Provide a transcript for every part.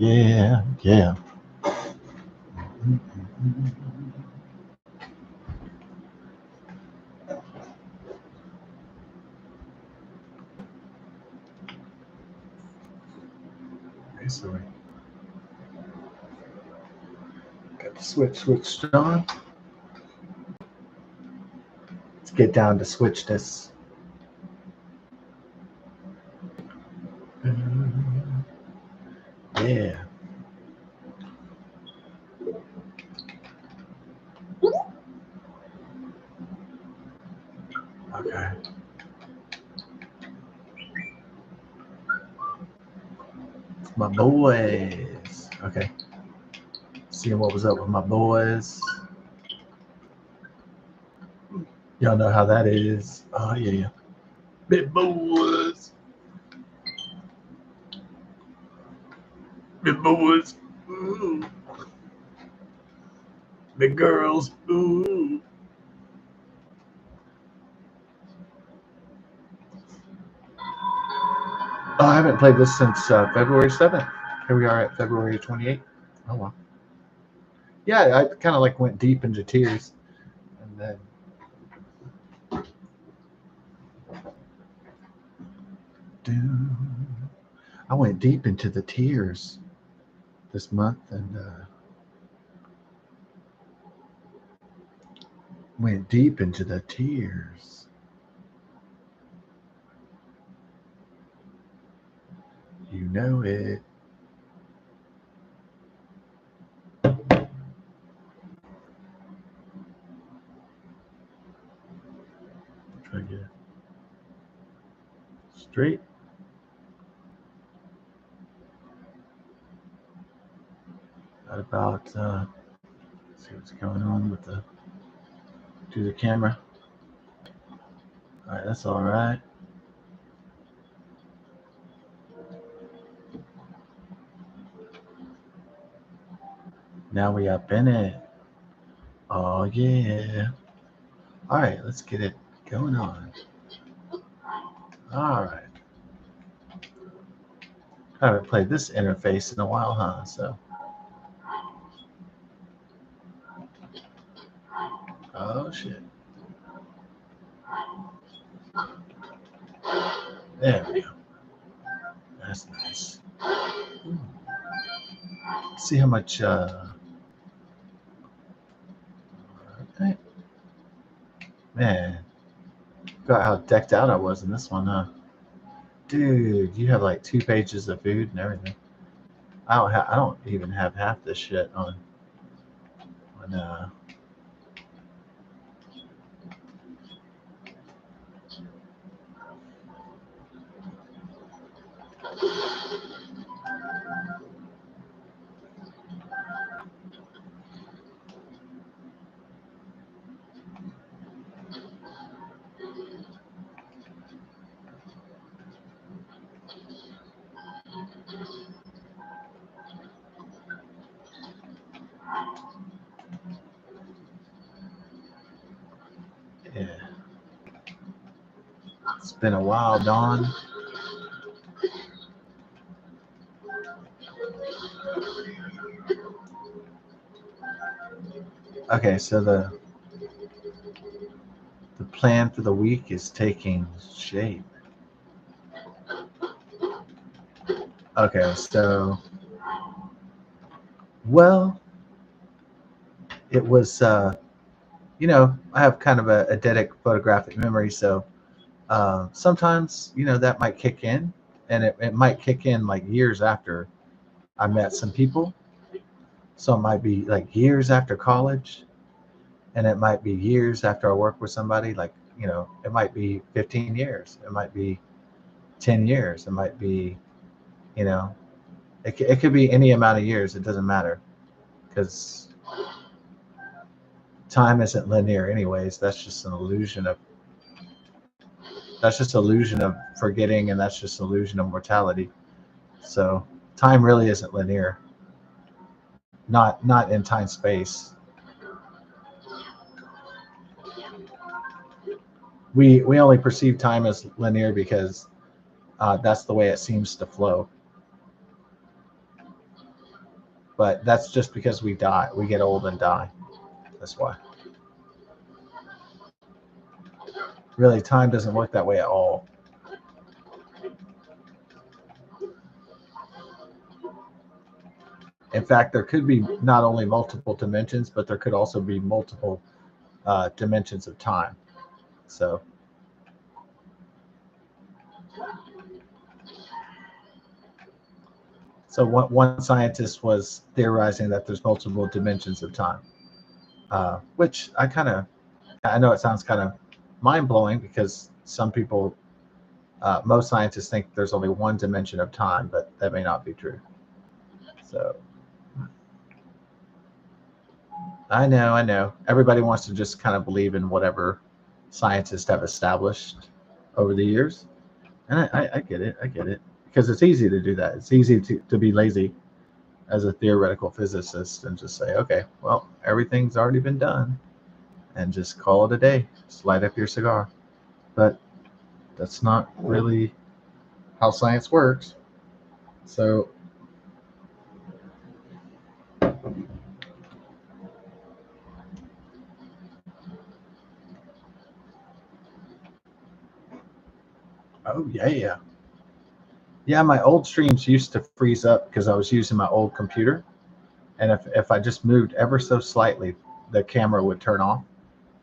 Yeah, yeah. Okay, so we got the switch switched on. Let's get down to switch this. Yeah. Okay. My boys. Okay. Seeing what was up with my boys. Y'all know how that is. Oh yeah. Big boys. Big boys. Ooh. Big girls. Ooh. Oh, I haven't played this since February 7th. Here we are at February 28th. Oh wow. Yeah, I kind of like went deep into tears, and then I went deep into the tears this month, and went deep into the tears. You know it. Try to get it straight. What about see what's going on with the to the camera. All right, that's all right. Now we up in it. Oh yeah. All right, let's get it going on. All right. I haven't played this interface in a while, huh? So. Oh shit. There we go. That's nice. Ooh. See how much okay. Man, forgot how decked out I was in this one, huh? Dude, you have like 2 pages of food and everything. I don't even have half this shit on yeah. It's been a while, Dawn. Okay, so the plan for the week is taking shape. Okay, so well, it was I have kind of a eidetic photographic memory, so sometimes that might kick in, and it might kick in like years after I met some people. So it might be like years after college, and it might be years after I work with somebody. Like it might be 15 years, it might be 10 years, it might be you know it could be any amount of years. It doesn't matter, because time isn't linear anyways. That's just illusion of forgetting, and that's just illusion of mortality. So time really isn't linear, not in time space. We only perceive time as linear because that's the way it seems to flow. But that's just because we die. We get old and die. That's why. Really, time doesn't work that way at all. In fact, there could be not only multiple dimensions, but there could also be multiple dimensions of time. So, one scientist was theorizing that there's multiple dimensions of time, which I know it sounds kind of mind blowing because some people, most scientists think there's only one dimension of time, but that may not be true. So, I know. Everybody wants to just kind of believe in whatever scientists have established over the years. And I get it. I get it. Because it's easy to do that. It's easy to be lazy as a theoretical physicist and just say, okay, well, everything's already been done and just call it a day. Just light up your cigar. But that's not really how science works. So, oh, yeah. Yeah, my old streams used to freeze up because I was using my old computer. And if I just moved ever so slightly, the camera would turn off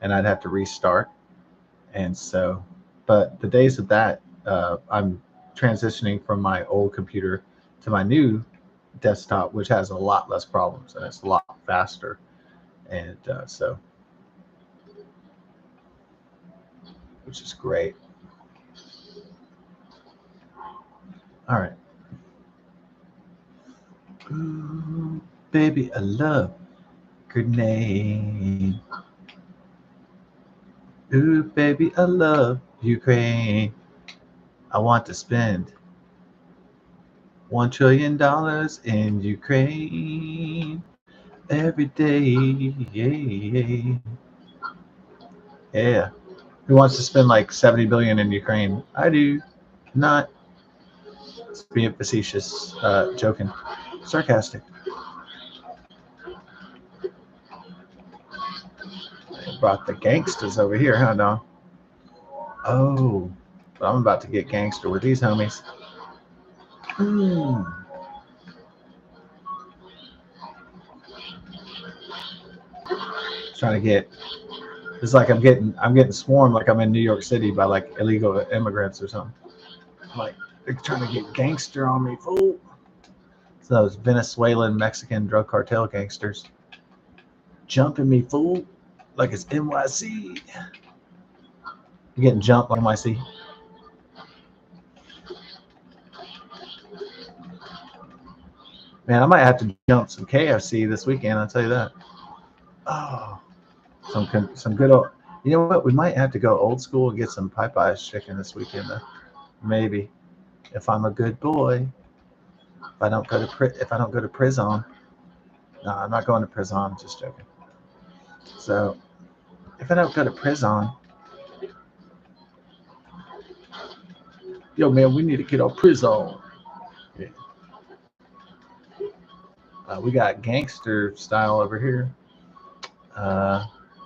and I'd have to restart. And so, but the days of that, I'm transitioning from my old computer to my new desktop, which has a lot less problems and it's a lot faster. And so, which is great. All right. Ooh, baby, I love grenade. Ooh, baby, I love Ukraine. I want to spend $1 trillion in Ukraine every day. Yeah. Yeah. Who wants to spend like 70 billion in Ukraine? I do. Not being facetious, joking, sarcastic. They brought the gangsters over here, huh, Don? Oh, but I'm about to get gangster with these homies. Hmm. Trying to get. It's like I'm getting swarmed like I'm in New York City by like illegal immigrants or something. Like they're trying to get gangster on me, fool. It's those Venezuelan Mexican drug cartel gangsters jumping me, fool, like it's NYC. I'm getting jumped like NYC. Man, I might have to jump some KFC this weekend. I'll tell you that. Oh, some good old. You know what? We might have to go old school and get some Popeyes chicken this weekend. Though. Maybe if I'm a good boy. If I don't go to prison. No, I'm not going to prison. I'm just joking. So if I don't go to prison, yo man, we need to get our prison. Yeah. We got gangster style over here. Uh,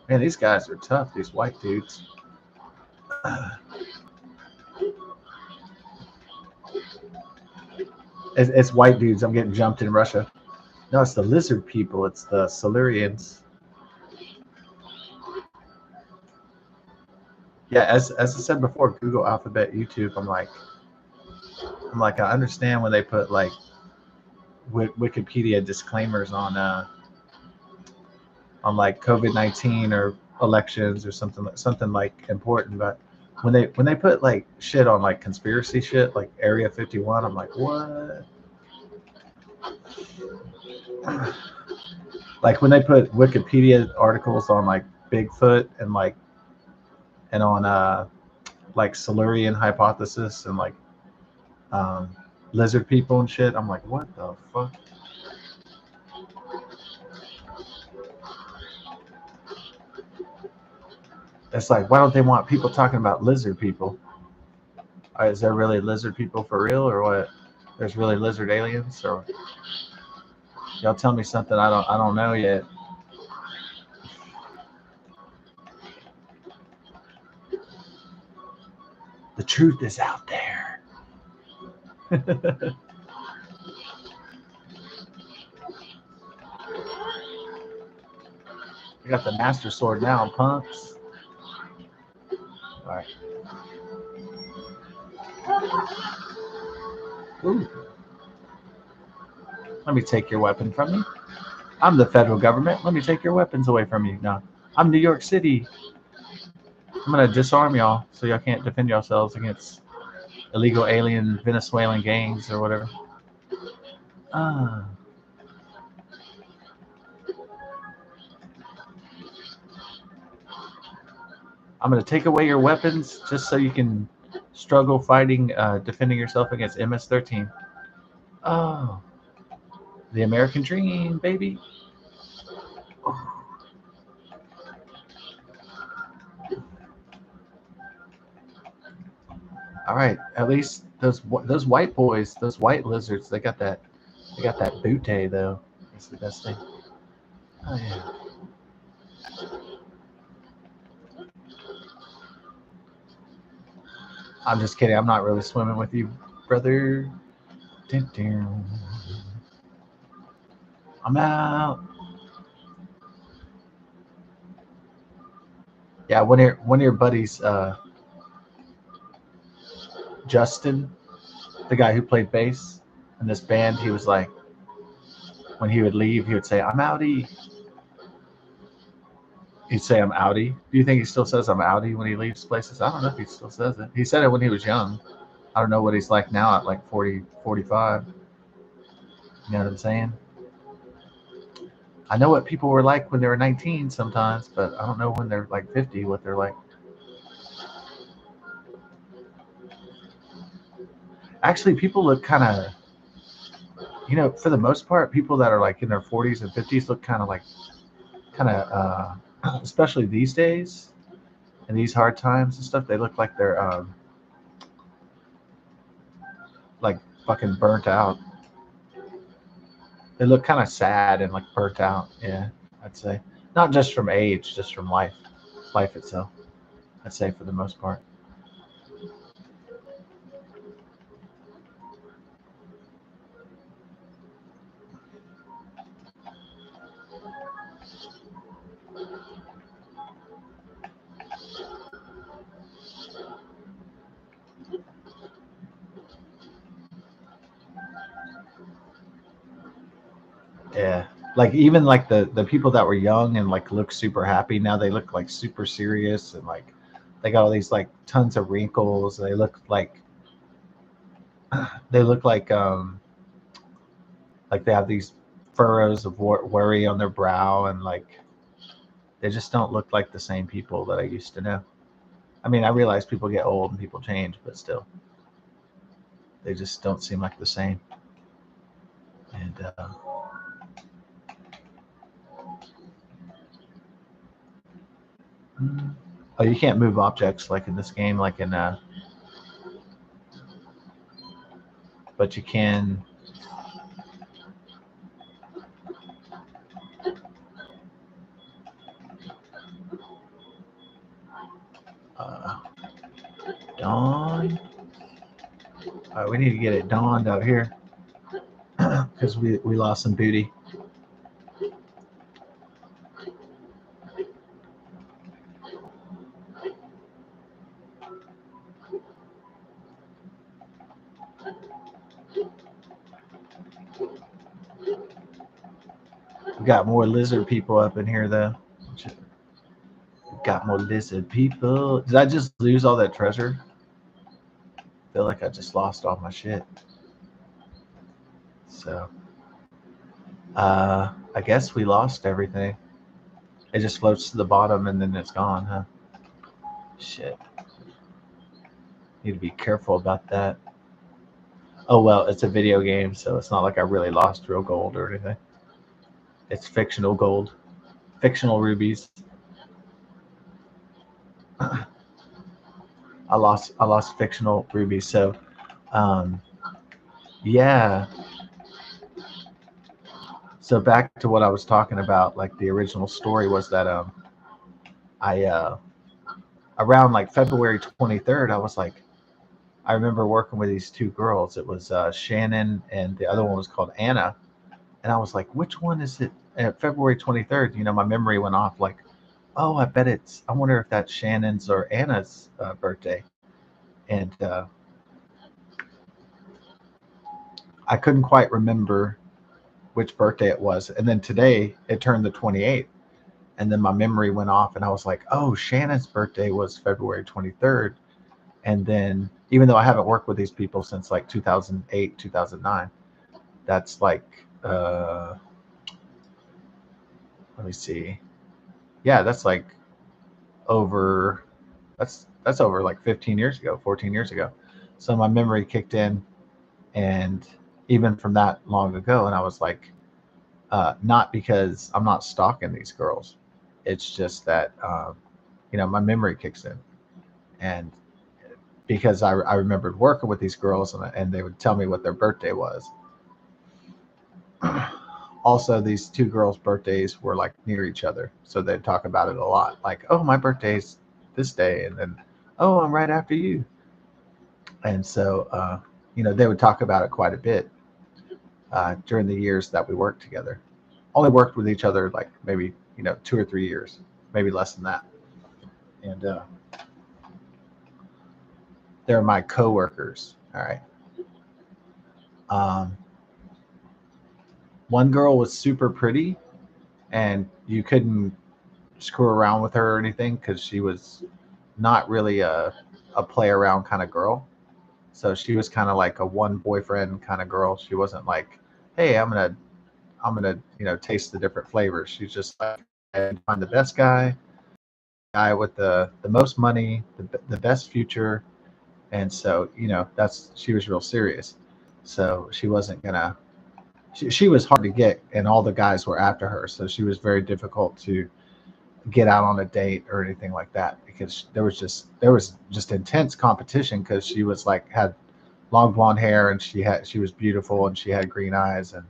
Man, these guys are tough. These white dudes. It's white dudes. I'm getting jumped in Russia. No, it's the lizard people. It's the Silurians. Yeah, as I said before, Google Alphabet, YouTube. I'm like I understand when they put like Wikipedia disclaimers on like COVID-19 or elections or something like important, but when they put like shit on like conspiracy shit like Area 51, I'm like what? Like when they put Wikipedia articles on like Bigfoot and on like Silurian hypothesis and like um, lizard people and shit, I'm like what the fuck? It's like, why don't they want people talking about lizard people? Is there really lizard people for real, or what? There's really lizard aliens, or Y'all tell me something I don't know yet. The truth is out there. I got the Master Sword now, punks. All right. Ooh. Let me take your weapon from you. I'm the federal government. Let me take your weapons away from you. No, I'm New York City. I'm gonna disarm y'all so y'all can't defend yourselves against illegal alien Venezuelan gangs or whatever. Ah. I'm gonna take away your weapons just so you can struggle fighting, defending yourself against MS-13. Oh, the American dream, baby. All right, at least those white boys, those white lizards, they got that butte though. That's the best thing. Oh yeah. I'm just kidding. I'm not really swimming with you, brother. I'm out. Yeah, one of your buddies, Justin, the guy who played bass in this band, he was like, when he would leave, he would say, "I'm outie." He'd say, "I'm outie." Do you think he still says "I'm outie" when he leaves places? I don't know if he still says it. He said it when he was young. I don't know what he's like now at like 40, 45. You know what I'm saying? I know what people were like when they were 19 sometimes, but I don't know when they're like 50 what they're like. Actually, people look kind of, for the most part, people that are like in their 40s and 50s look kind of, especially these days, in these hard times and stuff, they look like they're like fucking burnt out. They look kind of sad and like burnt out. Yeah, I'd say not just from age, just from life itself. I'd say for the most part. Yeah, like even like the people that were young and like look super happy now, they look like super serious and like they got all these like tons of wrinkles. They look like they have these furrows of worry on their brow, and like they just don't look like the same people that I used to know. I mean, I realize people get old and people change, but still, they just don't seem like the same. And oh, you can't move objects like in this game, like in but you can. Uh, Dawn. All right, we need to get it dawned out here because we lost some booty. We got more lizard people up in here though. Got more lizard people. Did I just lose all that treasure? I feel like I just lost all my shit. So, I guess we lost everything. It just floats to the bottom and then it's gone, huh? Shit. Need to be careful about that. Oh well, it's a video game, so it's not like I really lost real gold or anything. It's fictional gold, fictional rubies. I lost fictional rubies. So, um, yeah, So back to what I was talking about, like the original story was that I around like February 23rd, I was like, I remember working with these two girls. It was Shannon and the other one was called Anna, and I was like, which one is it? At February 23rd, my memory went off like, oh, I bet it's. I wonder if that's Shannon's or Anna's birthday, and I couldn't quite remember which birthday it was. And then today it turned the 28th. And then my memory went off and I was like, oh, Shannon's birthday was February 23rd. And then even though I haven't worked with these people since like 2008, 2009, that's like, let me see. Yeah, that's like over, that's over like 15 years ago, 14 years ago. So my memory kicked in, and even from that long ago, and I was like, not because I'm not stalking these girls. It's just that, my memory kicks in. And because I remembered working with these girls and they would tell me what their birthday was. Also, these two girls' birthdays were like near each other. So they'd talk about it a lot. Like, oh, my birthday's this day. And then, oh, I'm right after you. And so, they would talk about it quite a bit during the years that we worked together. Only worked with each other like maybe 2 or 3 years, maybe less than that. And they're my coworkers. All right. Um, one girl was super pretty, and you couldn't screw around with her or anything because she was not really a play around kind of girl. So she was kind of like a one boyfriend kind of girl. She wasn't like, hey, I'm gonna taste the different flavors. She's just like, I find the best guy with the most money, the best future. And so that's she was real serious. So she wasn't gonna. She was hard to get, and all the guys were after her. So she was very difficult to get out on a date or anything like that because there was just intense competition because she was like had long blonde hair and she was beautiful and she had green eyes and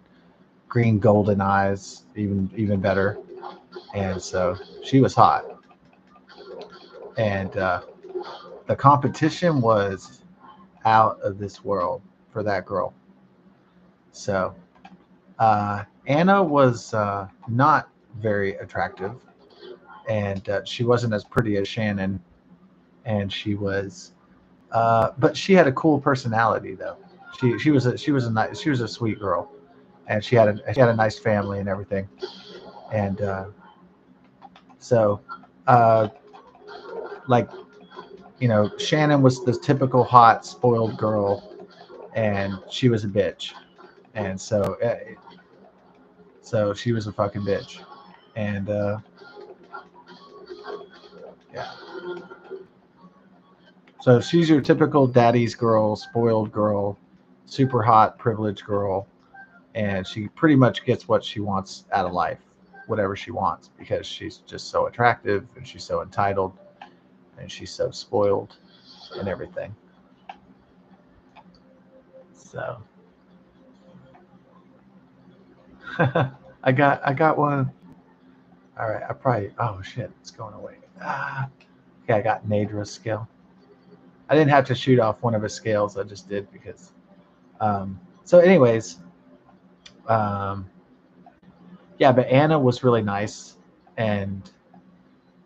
green golden eyes, even better. And so she was hot, and the competition was out of this world for that girl. So Anna was not very attractive, and she wasn't as pretty as Shannon, and but she had a cool personality though. She was a sweet girl, and she had a nice family and everything, and so uh, like Shannon was the typical hot spoiled girl, and she was a bitch, and so she was a fucking bitch, and yeah. So she's your typical daddy's girl, spoiled girl, super hot, privileged girl, and she pretty much gets what she wants out of life, whatever she wants, because she's just so attractive and she's so entitled and she's so spoiled and everything. So I got one. All right, I probably oh shit, it's going away. Okay, I got Nadra's scale. I didn't have to shoot off one of his scales. I just did because. So, anyways, um, yeah, but Anna was really nice, and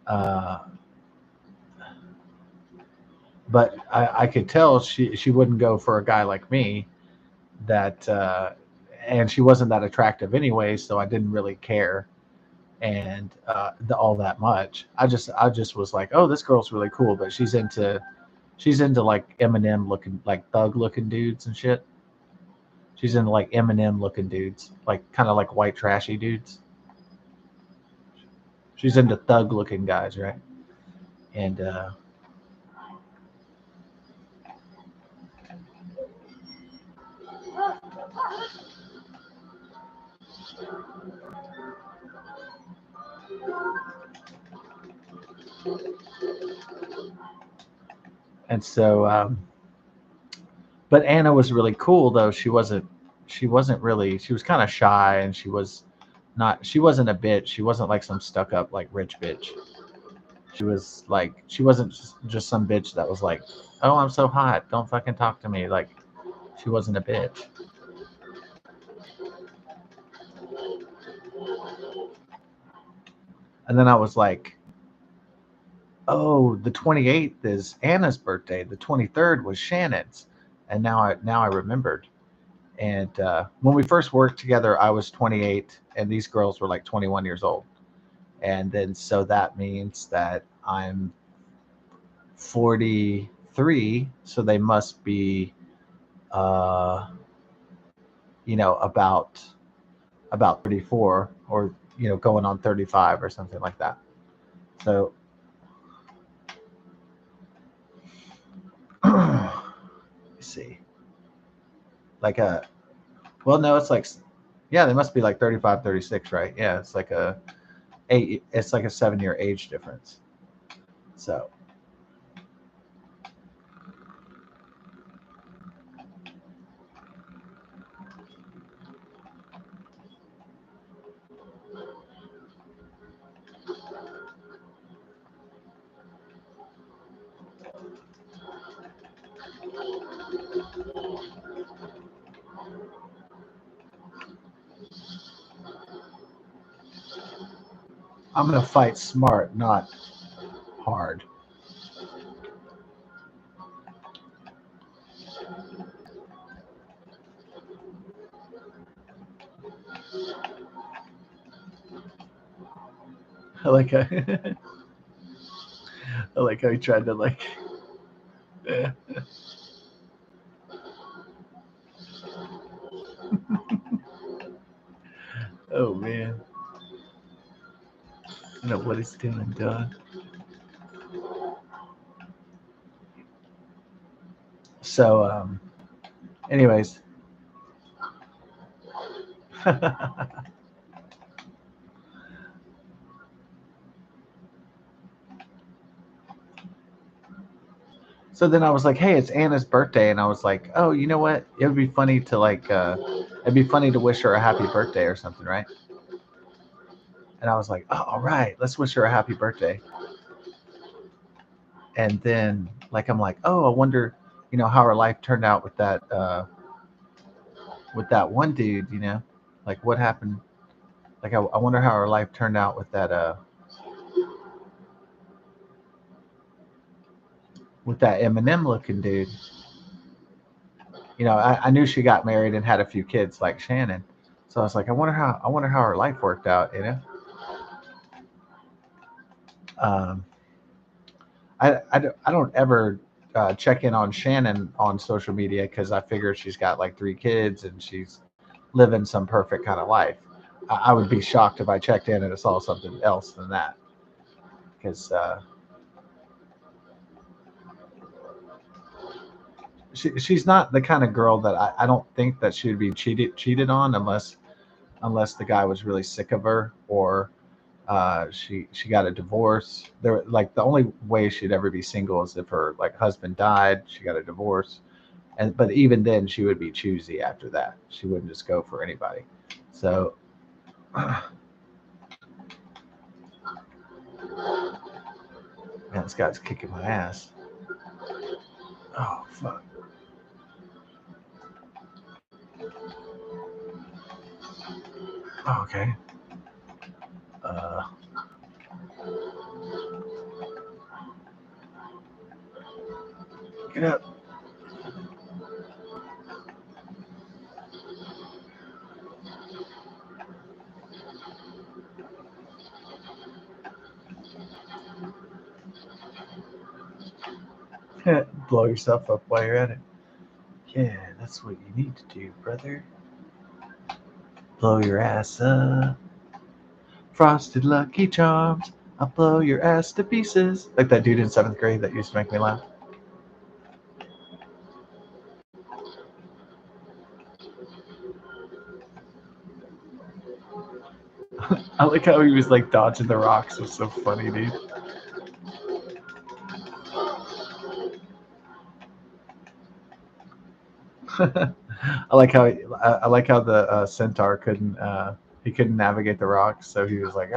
uh, but I could tell she wouldn't go for a guy like me that, and she wasn't that attractive anyway, so I didn't really care and all that much. I just was like, oh, this girl's really cool, but she's into like Eminem looking like thug looking dudes and shit. She's into like Eminem looking dudes, like kind of like white trashy dudes. She's into thug looking guys, right? And so but Anna was really cool though. She wasn't really. She was kind of shy, and she was. Not she wasn't a bitch. She wasn't like some stuck up like rich bitch. She wasn't just some bitch that was like, "Oh, I'm so hot. Don't fucking talk to me." Like she wasn't a bitch. And then I was like, "Oh, the 28th is Anna's birthday. The 23rd was Shannon's." And now I remembered. And when we first worked together, I was 28, and these girls were like 21 years old. And then so that means that I'm 43, so they must be, uh, about 34, or going on 35 or something like that. So let's see, like a well, no, it's like yeah, they must be like 35, 36, right? Yeah, it's like a 7-year age difference. So I'm gonna fight smart, not hard. I like how I like how he tried to like. Oh man, I know what he's doing, done. So, anyways, so then I was like, "Hey, it's Anna's birthday," and I was like, "Oh, you know what? It would be funny to it'd be funny to wish her a happy birthday or something, right?" And I was like, "Oh, all right, let's wish her a happy birthday." And then I'm like, "Oh, I wonder, how her life turned out with that one dude, like what happened. Like I wonder how her life turned out with that Eminem looking dude. I knew she got married and had a few kids like Shannon. So I was like, I wonder how her life worked out. Um, I don't ever check in on Shannon on social media because I figure she's got like 3 kids and she's living some perfect kind of life. I would be shocked if I checked in and saw something else than that because she's not the kind of girl that I don't think that she would be cheated on unless the guy was really sick of her, or she got a divorce. There, like, the only way she'd ever be single is if her like husband died, she got a divorce, and but even then she would be choosy after that. She wouldn't just go for anybody. So man, this guy's kicking my ass. Oh fuck. Oh, okay. Uh, get up. Blow yourself up while you're at it. Yeah, that's what you need to do, brother. Blow your ass up. Frosted Lucky Charms. I'll blow your ass to pieces. Like that dude in 7th grade that used to make me laugh. I like how he was like dodging the rocks. It was so funny, dude. I like how the centaur couldn't. He couldn't navigate the rocks, so he was like,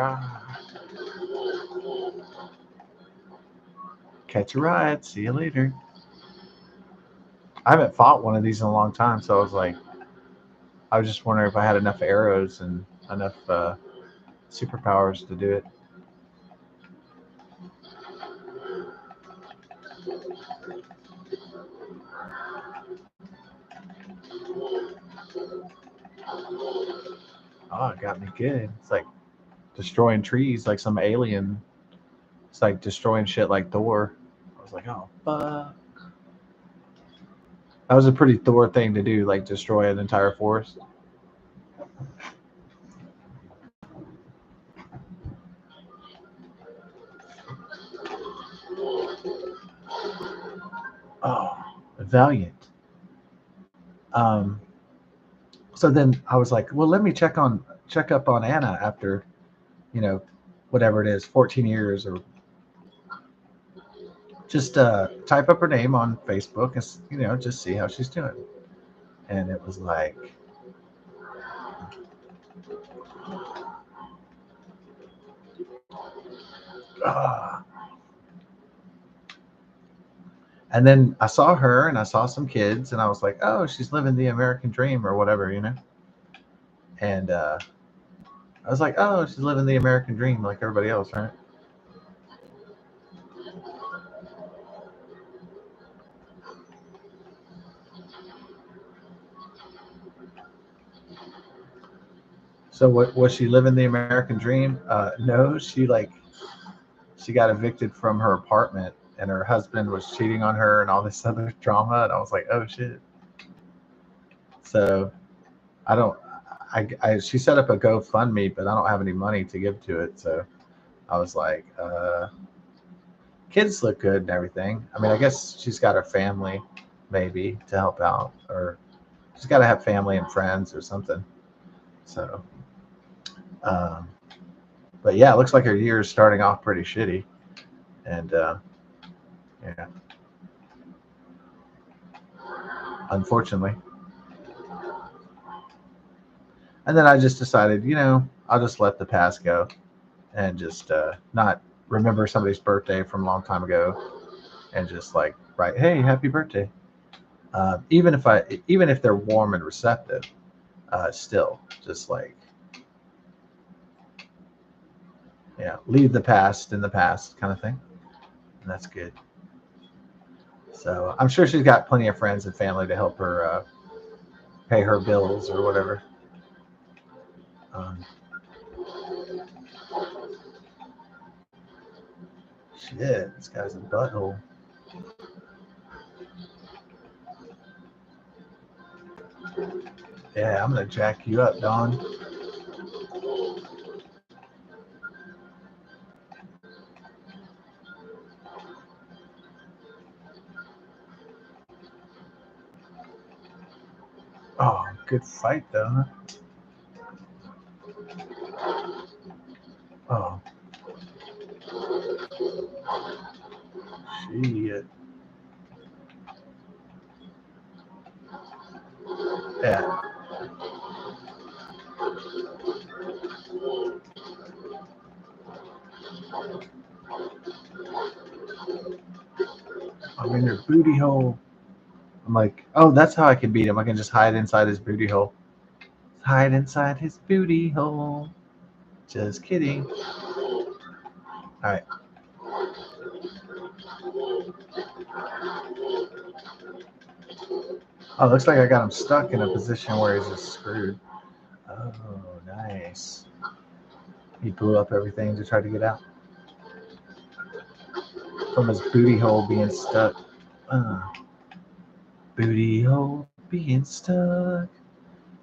catch a ride. See you later. I haven't fought one of these in a long time, so I was just wondering if I had enough arrows and enough superpowers to do it. Oh, it got me good. It's like destroying trees like some alien. It's like destroying shit like Thor. I was like, oh fuck. That was a pretty Thor thing to do, like destroy an entire forest. Oh, Valiant. Um, so then I was like, well, let me check up on Anna after, you know, whatever it is, 14 years, or just type up her name on Facebook and just see how she's doing. And it was like, ah. And then I saw her and I saw some kids and I was like, oh, she's living the American dream or whatever. And I was like, oh, she's living the American dream like everybody else, right? So what was she living the American dream? No, she got evicted from her apartment and her husband was cheating on her and all this other drama. And I was like, oh shit. So I don't. She set up a GoFundMe, but I don't have any money to give to it. So I was like, kids look good and everything. I mean, I guess she's got her family maybe to help out, or she's got to have family and friends or something. So, um, but yeah, it looks like her year is starting off pretty shitty. And yeah, unfortunately. And then I just decided, I'll just let the past go and just not remember somebody's birthday from a long time ago and just like write, hey, happy birthday. Even if they're warm and receptive, still just like, leave the past in the past kind of thing. And that's good. So I'm sure she's got plenty of friends and family to help her pay her bills or whatever. Um, shit, this guy's a butthole. Yeah, I'm gonna jack you up, Don. Oh, good fight though. Huh? Oh, shit. Yeah. I'm in your booty hole. I'm like, oh, that's how I can beat him. I can just hide inside his booty hole. Hide inside his booty hole. Just kidding. All right. Oh, looks like I got him stuck in a position where he's just screwed. Oh, nice. He blew up everything to try to get out from his booty hole being stuck. Uh, booty hole being stuck.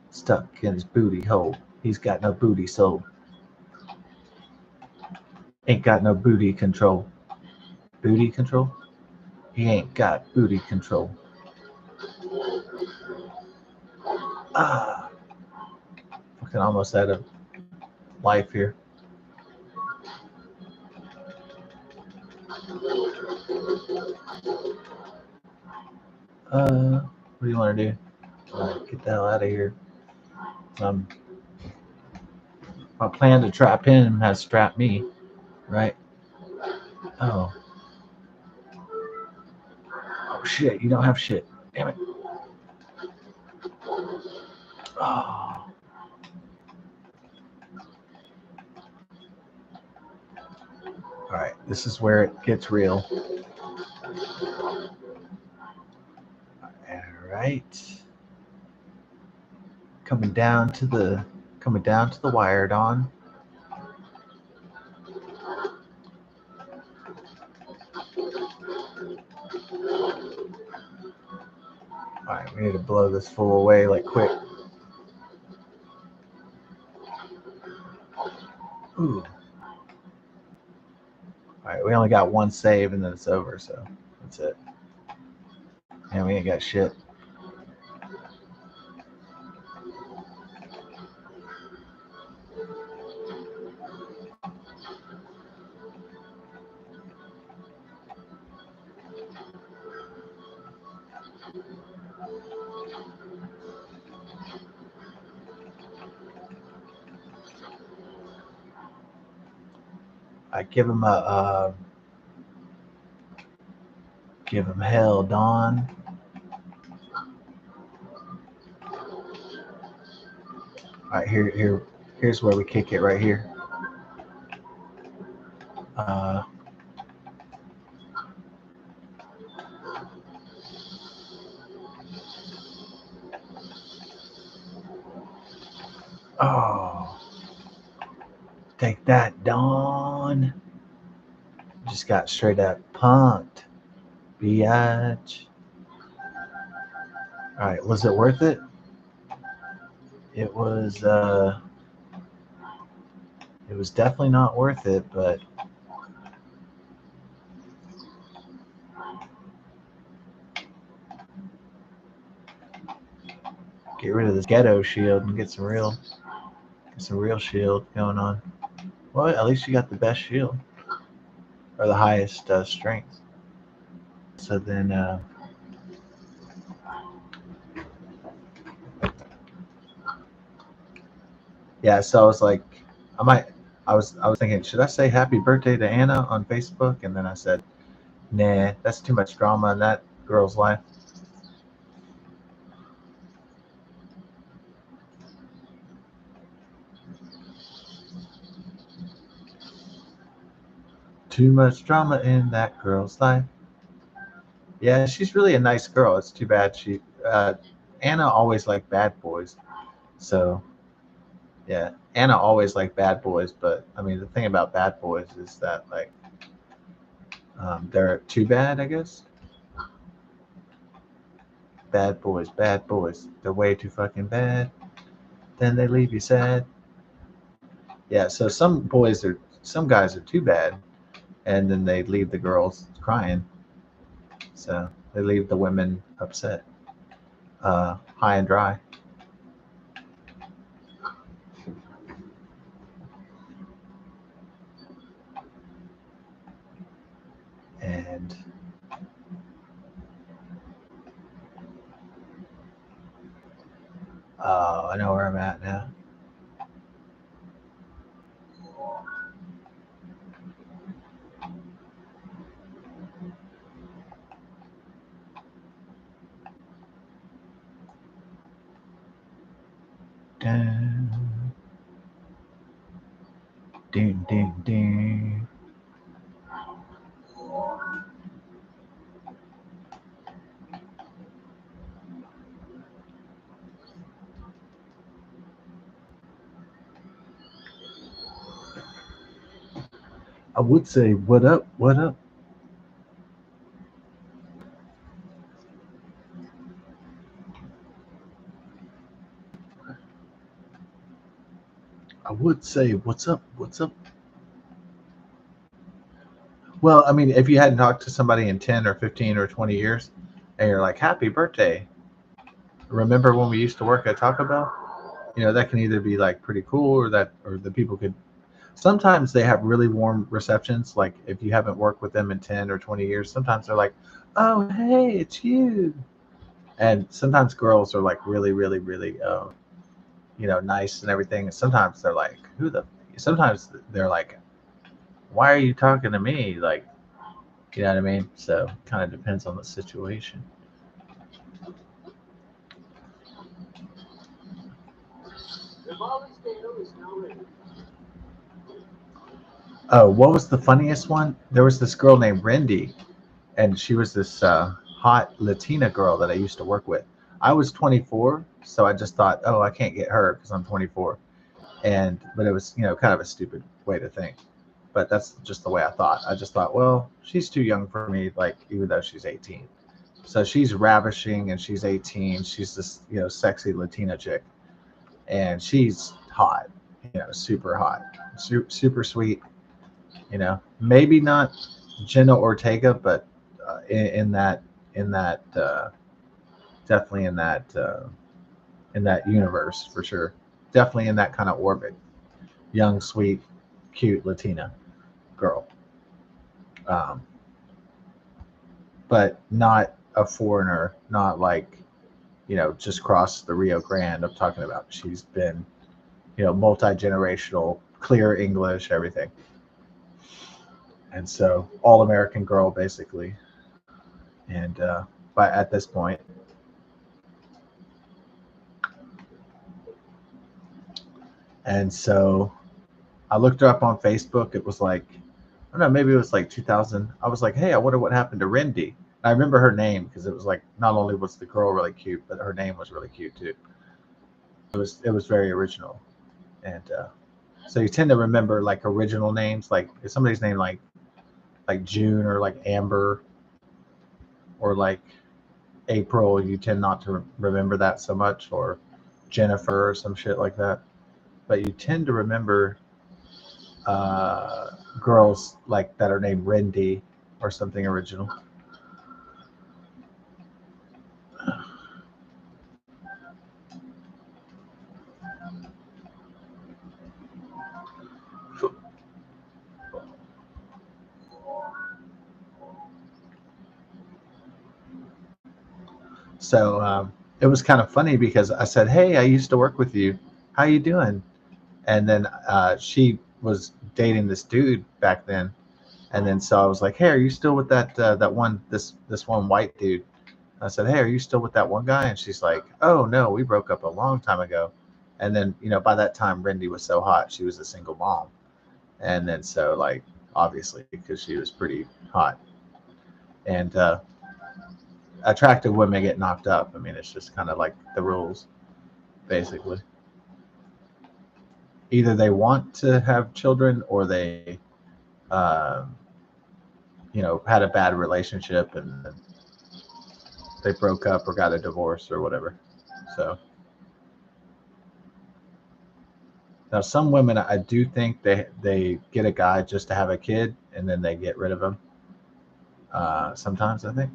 Stuck in his booty hole. He's got no booty soul. Ain't got no booty control. Booty control? He ain't got booty control. Ah, fucking almost out of life here. What do you want to do? Get the hell out of here. Um, My plan to trap him has trapped me, right? Oh, oh shit! You don't have shit. Damn it. Oh. All right, this is where it gets real. All right, coming down to the wire, Don. All right, we need to blow this fool away like quick. Ooh. All right, we only got one save and then it's over, so that's it. And we ain't got shit. I give him hell, Don. All right, here's where we kick it right here. Uh, oh, take that, Don. Just got straight up punked, biatch. All right, was it worth it? It was. It was definitely not worth it, but get rid of this ghetto shield and get some real shield going on. Well, at least you got the best shield or the highest strength. So then, yeah. So I was like, I might. I was thinking, should I say happy birthday to Anna on Facebook? And then I said, nah, that's too much drama in that girl's life. Too much drama in that girl's life. Yeah, she's really a nice girl. It's too bad Anna always liked bad boys. So yeah, Anna always liked bad boys. But I mean, the thing about bad boys is that like they're too bad, I guess. Bad boys. They're way too fucking bad. Then they leave you sad. Yeah. So some guys are too bad, and then they leave the girls crying. So they leave the women upset, high and dry. And I know where I'm at now. Dun, ding, ding, ding. I would say, what up? What up? I would say, what's up? What's up? Well, I mean, if you hadn't talked to somebody in 10 or 15 or 20 years and you're like, happy birthday. Remember when we used to work at Taco Bell? You know, that can either be like pretty cool or the people could. Sometimes they have really warm receptions. Like if you haven't worked with them in 10 or 20 years, sometimes they're like, oh, hey, it's you. And sometimes girls are like really, really, really, nice and everything. And sometimes they're like, who the sometimes they're like, "Why are you talking to me?" Like, you know what I mean? So kind of depends on the situation. Oh, what was the funniest one? There was this girl named Rendy, and she was this hot Latina girl that I used to work with. I was 24, so I just thought, oh, I can't get her because I'm 24. But it was, kind of a stupid way to think. But that's just the way I thought. I just thought, well, she's too young for me, like even though she's 18. So she's ravishing and she's 18. She's this, sexy Latina chick, and she's hot, super hot, super sweet. Maybe not Jenna Ortega, but in that definitely in that universe for sure. Definitely in that kind of orbit. Young, sweet, cute Latina girl, um, but not a foreigner. Not like just crossed the Rio Grande. I'm talking about she's been multi generational, clear English, everything, and so all American girl basically. And but at this point, and so I looked her up on Facebook. It was like, I don't know, maybe it was like 2000. I was like, hey, I wonder what happened to Rindy. And I remember her name because it was like not only was the girl really cute, but her name was really cute too. It was very original, and so you tend to remember like original names. Like if somebody's name like June or like Amber or like April, you tend not to remember that so much, or Jennifer or some shit like that. But you tend to remember uh, girls like that are named Rindy or something original. So it was kind of funny because I said, "Hey, I used to work with you. How you doing?" And then she was dating this dude back then, and then so I was like, "Hey, are you still with that one white dude?" I said, "Hey, are you still with that one guy?" And she's like, "Oh no, we broke up a long time ago." And then by that time, Rindy was so hot, she was a single mom, and then so like obviously because she was pretty hot, and attractive women get knocked up. I mean, it's just kind of like the rules, basically. Either they want to have children or they, um, had a bad relationship and they broke up or got a divorce or whatever. So now some women, I do think they get a guy just to have a kid and then they get rid of him. Sometimes I think.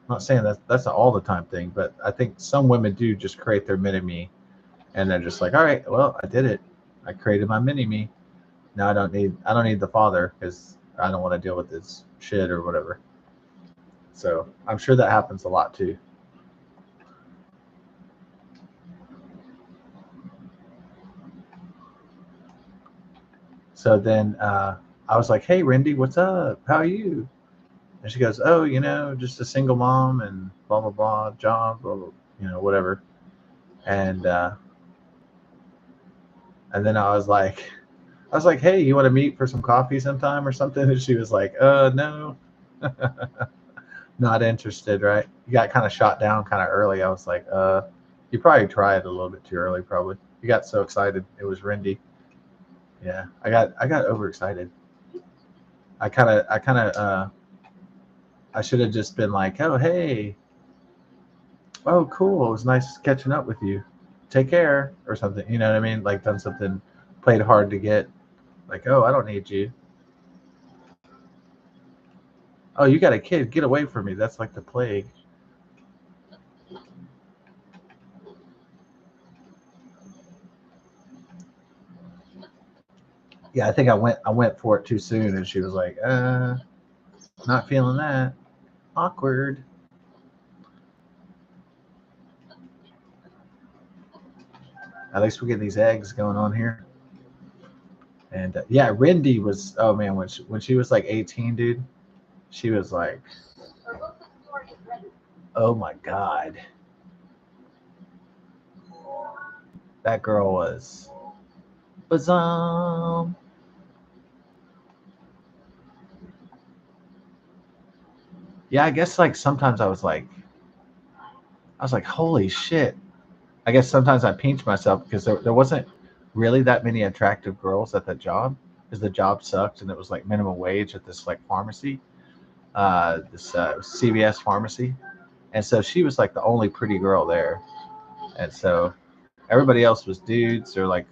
I'm not saying that's an all the time thing, but I think some women do just create their mini me and they're just like, all right, well, I did it. I created my mini me. Now I don't need the father because I don't want to deal with this shit or whatever. So I'm sure that happens a lot too. So then I was like, hey Rindy, what's up? How are you? And she goes, oh, just a single mom and blah blah blah, job, blah, blah, whatever. And and then I was like, hey, you want to meet for some coffee sometime or something? And she was like, no, not interested, right? You got kind of shot down kind of early. I was like, you probably tried a little bit too early, probably. You got so excited. It was Rindy. Yeah, I got overexcited. I should have just been like, oh hey, oh cool, it was nice catching up with you. Take care or something. You know what I mean? Like done something, played hard to get. Like, oh, I don't need you. Oh, you got a kid. Get away from me. That's like the plague. Yeah, I think I went for it too soon, and she was like, not feeling that. Awkward. At least we're getting these eggs going on here. And yeah, Rindy was, oh man, when she was like 18, dude, she was like, oh my god, that girl was bazam. Yeah, I guess like sometimes I was like, holy shit. I guess sometimes I pinch myself because there wasn't really that many attractive girls at that job because the job sucked and it was like minimum wage at this like pharmacy, this CVS pharmacy, and so she was like the only pretty girl there, and so everybody else was dudes or like,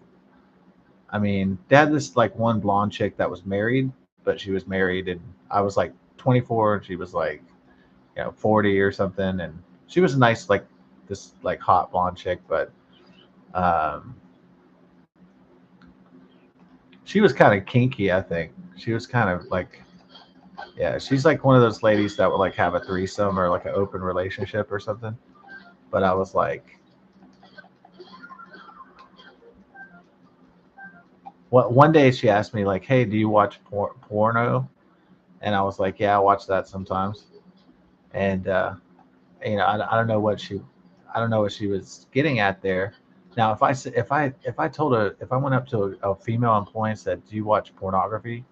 I mean, they had this like one blonde chick that was married, but she was married and I was like 24 and she was like, 40 or something, and she was a nice like this like hot blonde chick, but um, she was kind of kinky. I think she was kind of like, yeah, she's like one of those ladies that would like have a threesome or like an open relationship or something. But I was like, what? One day she asked me like, "Hey, do you watch porno?" And I was like, "Yeah, I watch that sometimes." And I don't know what I don't know what she was getting at there. Now, if I told her, if I went up to a female employee and said, "Do you watch pornography?"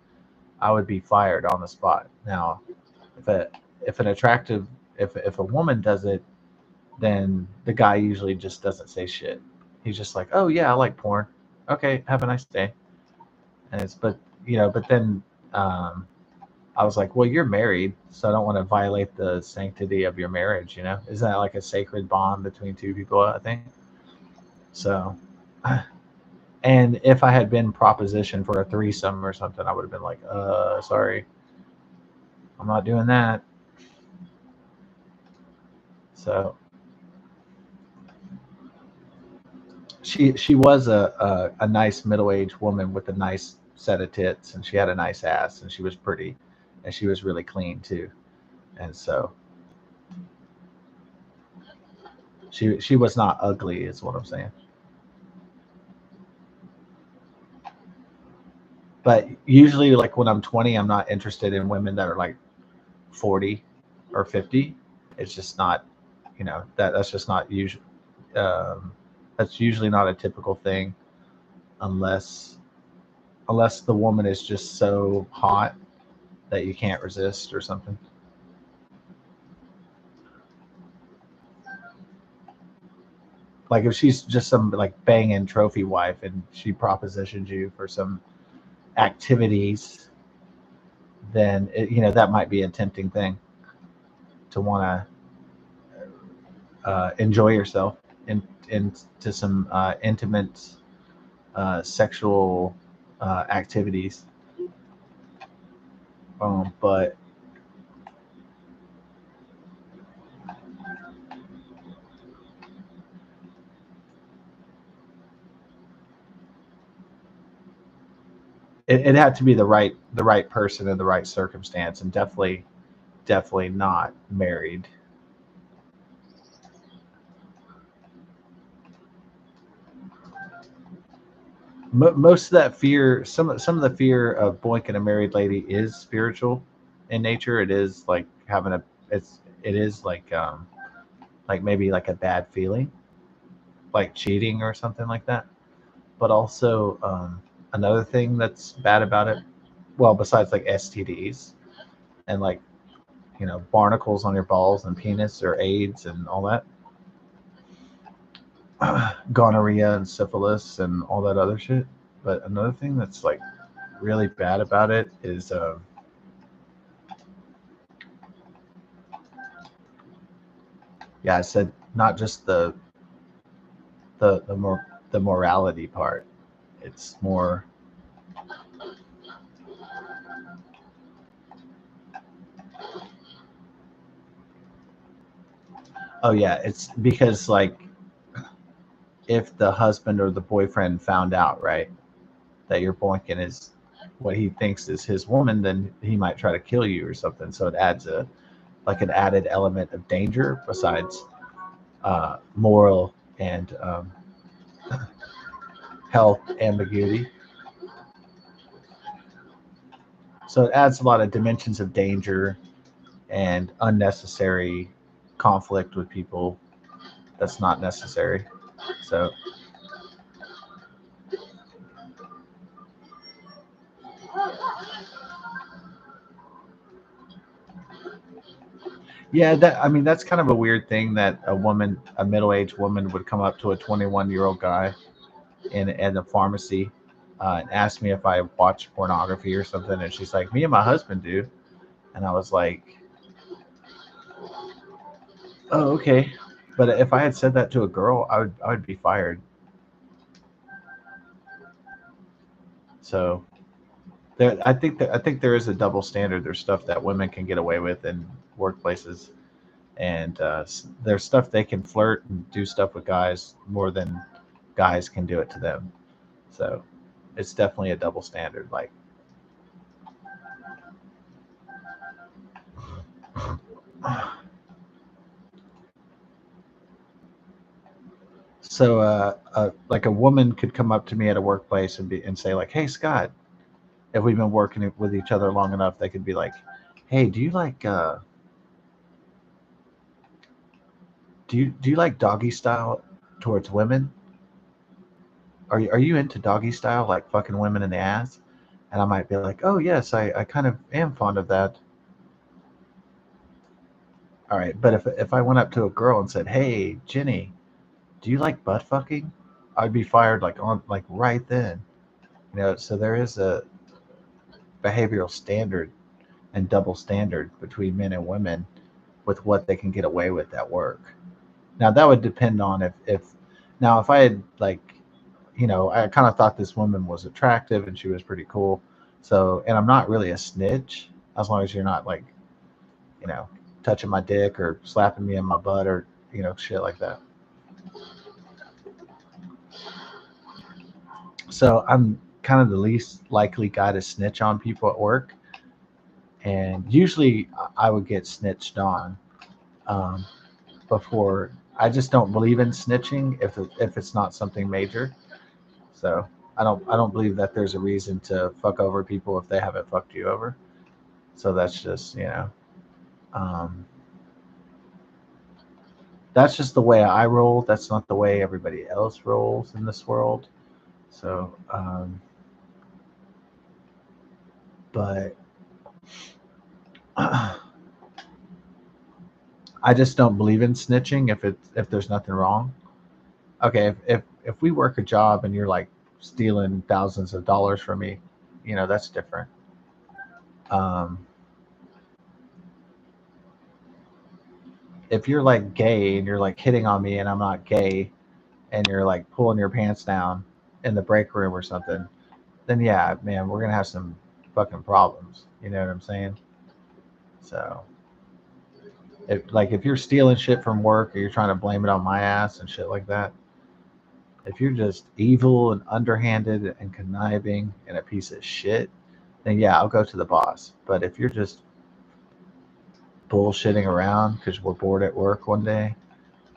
I would be fired on the spot. Now, if a if an attractive if a woman does it, then the guy usually just doesn't say shit. He's just like, "Oh yeah, I like porn. Okay, have a nice day." And it's but then um, I was like, "Well, you're married, so I don't want to violate the sanctity of your marriage. Isn't that like a sacred bond between two people? I think so." And if I had been propositioned for a threesome or something, I would have been like, sorry, I'm not doing that." So she was a nice middle aged woman with a nice set of tits, and she had a nice ass, and she was pretty, and she was really clean too. And so she was not ugly, is what I'm saying. But usually, like when I'm 20, I'm not interested in women that are like 40 or 50. It's just not, that's just not usual. Um, that's usually not a typical thing unless the woman is just so hot that you can't resist or something. Like if she's just some like banging trophy wife and she propositions you for some activities, then that might be a tempting thing to want to enjoy yourself into some intimate sexual activities. But it had to be the right person in the right circumstance, and definitely not married. Most of that fear, some of the fear of boinking a married lady is spiritual in nature. It is like having a it is like maybe like a bad feeling, like cheating or something like that. But also another thing that's bad about it, well, besides like STDs and like barnacles on your balls and penis or AIDS and all that, gonorrhea and syphilis and all that other shit. But another thing that's like really bad about it is yeah, I said not just the morality part. It's more, oh yeah, it's because like if the husband or the boyfriend found out, right, that your boyfriend is what he thinks is his woman, then he might try to kill you or something. So it adds a like an added element of danger besides moral and health ambiguity. So it adds a lot of dimensions of danger and unnecessary conflict with people that's not necessary. So yeah, that I mean that's kind of a weird thing that a middle-aged woman would come up to a 21-year-old guy in a pharmacy and ask me if I watch pornography or something, and she's like, "Me and my husband do," and I was like, "Oh, okay." But if I had said that to a girl, I would be fired. So I think there is a double standard. There's stuff that women can get away with in workplaces, and there's stuff they can flirt and do stuff with guys more than guys can do it to them. So it's definitely a double standard. Like, so like a woman could come up to me at a workplace and say like, "Hey, Scott," if we've been working with each other long enough, they could be like, "Hey, do you like doggy style towards women? Are you into doggy style, like fucking women in the ass?" And I might be like, "Oh yes, I kind of am fond of that." All right, but if I went up to a girl and said, "Hey, Jenny, do you like butt fucking?" I'd be fired like right then. So there is a behavioral standard and double standard between men and women with what they can get away with at work. Now that would depend on if now if I had like I kind of thought this woman was attractive and she was pretty cool. So, and I'm not really a snitch as long as you're not like, you know, touching my dick or slapping me in my butt or, shit like that. So I'm kind of the least likely guy to snitch on people at work. And usually I would get snitched on um, before. I just don't believe in snitching if it's not something major. So I don't believe that there's a reason to fuck over people if they haven't fucked you over. So um, that's just the way I roll. That's not the way everybody else rolls in this world. So, but I just don't believe in snitching if there's nothing wrong. Okay, if we work a job and you're like stealing thousands of dollars from me, that's different. Um, if you're like gay and you're like hitting on me and I'm not gay and you're like pulling your pants down in the break room or something, then yeah, man, we're gonna have some fucking problems. You know what I'm saying? So if you're stealing shit from work or you're trying to blame it on my ass and shit like that, if you're just evil and underhanded and conniving and a piece of shit, then yeah, I'll go to the boss. But if you're just bullshitting around because we're bored at work one day,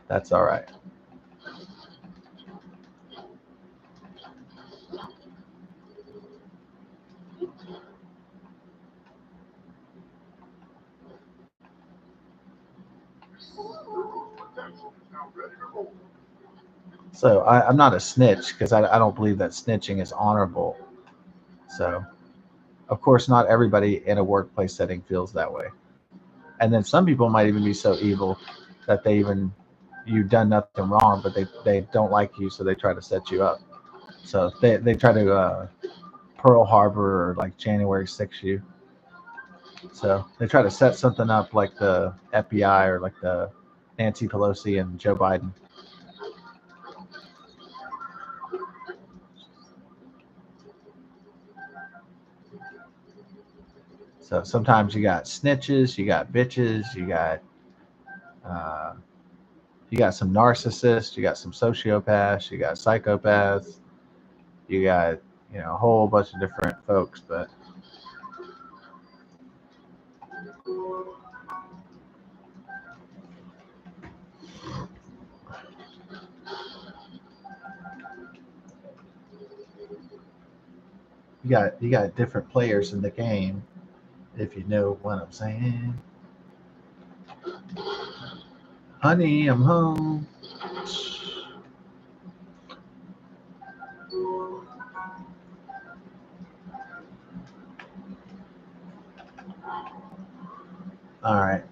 that's all right. So I'm not a snitch because I don't believe that snitching is honorable. So of course, not everybody in a workplace setting feels that way. And then some people might even be so evil that you've done nothing wrong, but they don't like you, so they try to set you up. So they try to Pearl Harbor or like January 6th you. So they try to set something up like the FBI or like the Nancy Pelosi and Joe Biden. So sometimes you got snitches, you got bitches, uh, you got some narcissists, you got some sociopaths, you got psychopaths, you got a whole bunch of different folks. But you got different players in the game. if you know what I'm saying. Honey, I'm home. All right.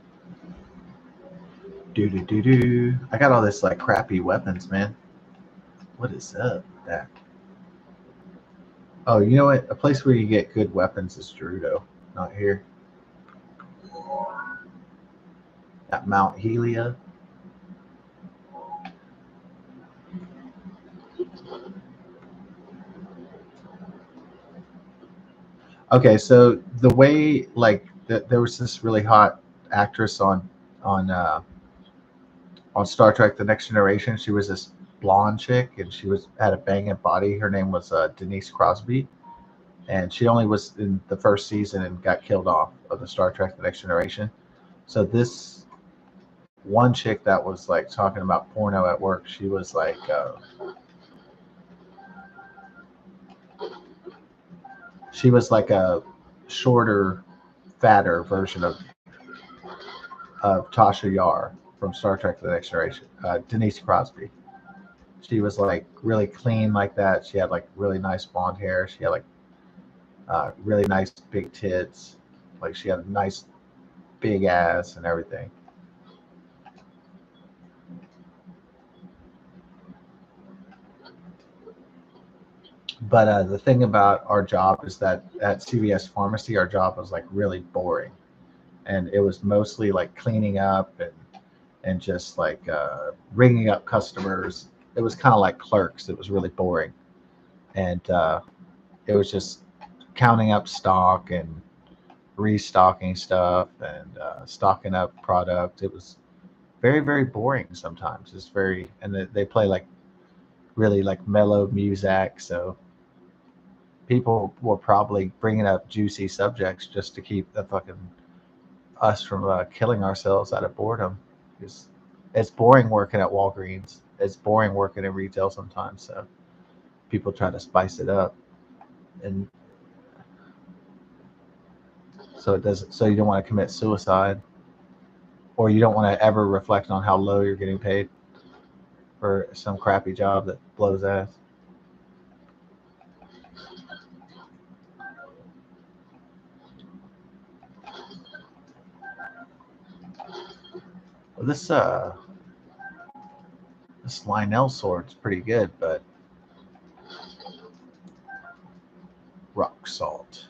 Do do do do. I got all this like crappy weapons, man. What is up with that? Oh, you know what? A place where you get good weapons is Gerudo. Not here. At Mount Helia. Okay, so the way like there was this really hot actress on on Star Trek: The Next Generation. She was this blonde chick, and she was had a banging body. Her name was Denise Crosby, and she only was in the first season and got killed off of the Star Trek: The Next Generation. So this one chick that was like talking about porno at work, she was like a shorter, fatter version of Tasha Yar from Star Trek: The Next Generation. Denise Crosby. She was like really clean like that. She had like really nice blonde hair. She had like really nice big tits. Like she had a nice big ass and everything. But the thing about our job is that at CVS Pharmacy, our job was like really boring, and it was mostly like cleaning up and just like ringing up customers. It was kind of like clerks. It was really boring, and it was just counting up stock and restocking stuff and stocking up product. It was very boring sometimes. It's very and they play like really like mellow music, so people were probably bringing up juicy subjects just to keep the fucking us from killing ourselves out of boredom. It's, it's boring working at Walgreens. It's boring working in retail sometimes. So people try to spice it up, and so it doesn't. So you don't want to commit suicide, or you don't want to ever reflect on how low you're getting paid for some crappy job that blows ass. Well, this Lionel sword's pretty good, but rock salt.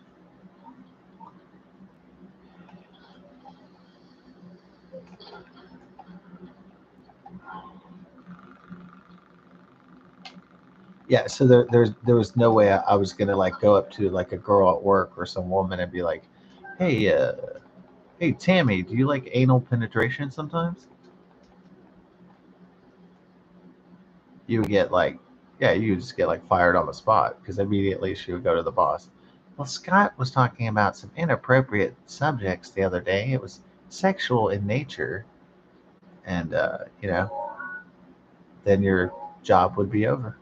Yeah, so there was no way I was gonna like go up to like a girl at work or some woman and be like, "Hey, hey Tammy, do you like anal penetration sometimes?" You would get like, yeah, you would just get like fired on the spot because immediately she would go to the boss. Well, Scott was talking about some inappropriate subjects the other day. It was sexual in nature, and then your job would be over.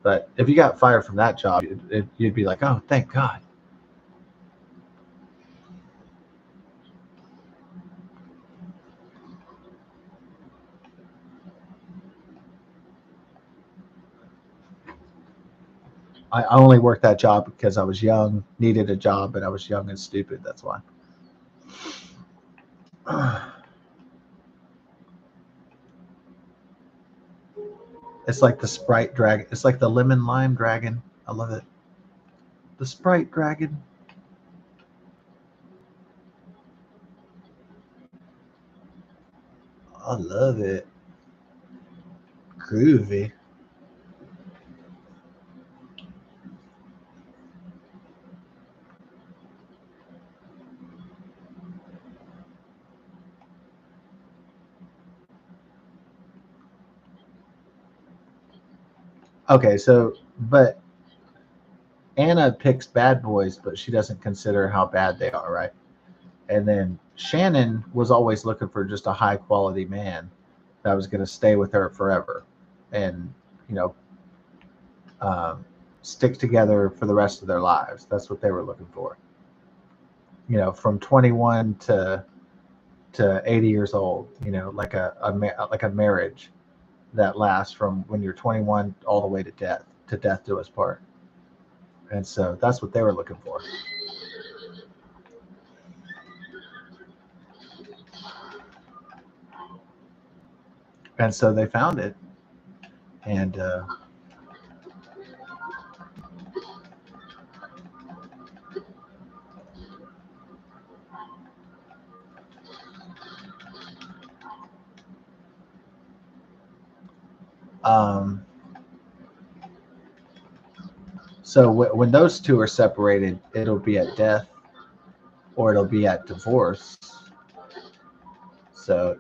But if you got fired from that job, you'd be like, "Oh, thank God." I only worked that job because I was young, needed a job, and I was young and stupid. That's why. It's like the Sprite dragon. It's like the lemon lime dragon. I love it. The Sprite dragon. I love it. Groovy. Okay, so but Anna picks bad boys, but she doesn't consider how bad they are, right? And then Shannon was always looking for just a high quality man that was going to stay with her forever, and you know, um, stick together for the rest of their lives. That's what they were looking for. from 21 to 80 years old, like like a marriage that lasts from when you're 21 all the way to death do us part. And so that's what they were looking for. And so they found it. And um, so when those two are separated, it'll be at death or it'll be at divorce. So,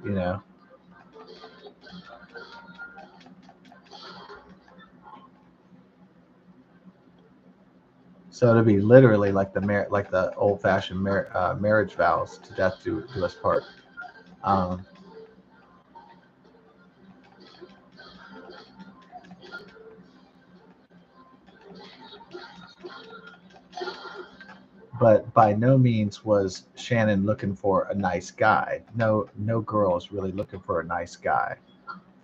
so it'll be literally like like the old fashioned marriage vows, to death do us part. Um, but by no means was Shannon looking for a nice guy. No girl is really looking for a nice guy.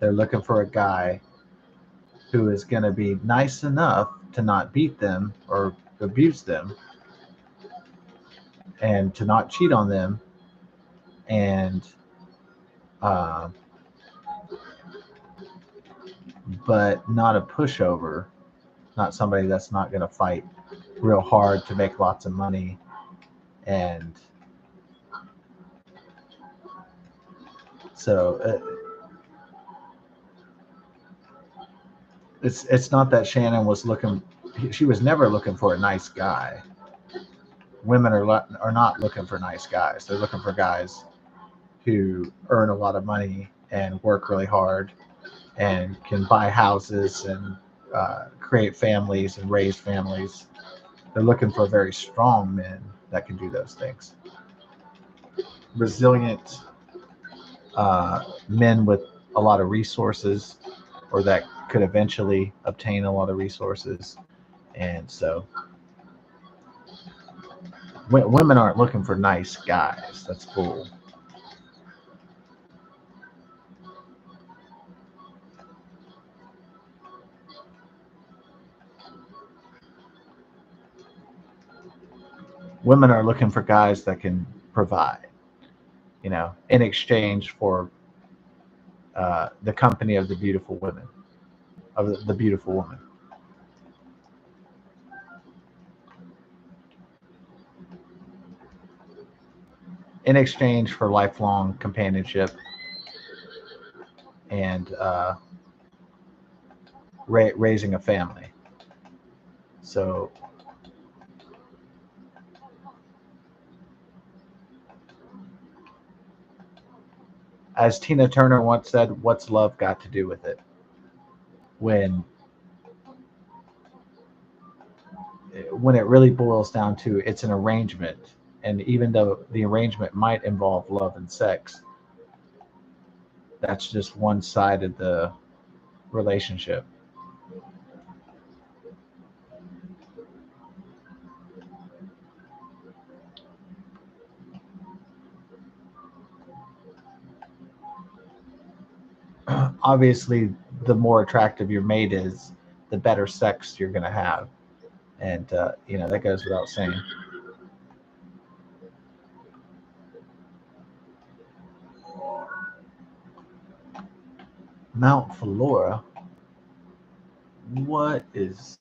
They're looking for a guy who is going to be nice enough to not beat them or abuse them, and to not cheat on them, and uh, but not a pushover, not somebody that's not going to fight real hard to make lots of money. And so it's not that Shannon was looking. She was never looking for a nice guy. Women are not looking for nice guys. They're looking for guys who earn a lot of money and work really hard and can buy houses and create families and raise families. They're looking for very strong men that can do those things. Resilient men with a lot of resources, or that could eventually obtain a lot of resources. And so women aren't looking for nice guys. That's cool. Women are looking for guys that can provide, in exchange for the company of the beautiful women, of the beautiful woman. In exchange for lifelong companionship and raising a family. So, as Tina Turner once said, "What's love got to do with it?" When it really boils down to, it's an arrangement, and even though the arrangement might involve love and sex, that's just one side of the relationship. Obviously, the more attractive your mate is, the better sex you're going to have, and that goes without saying. Mount Flora. What is?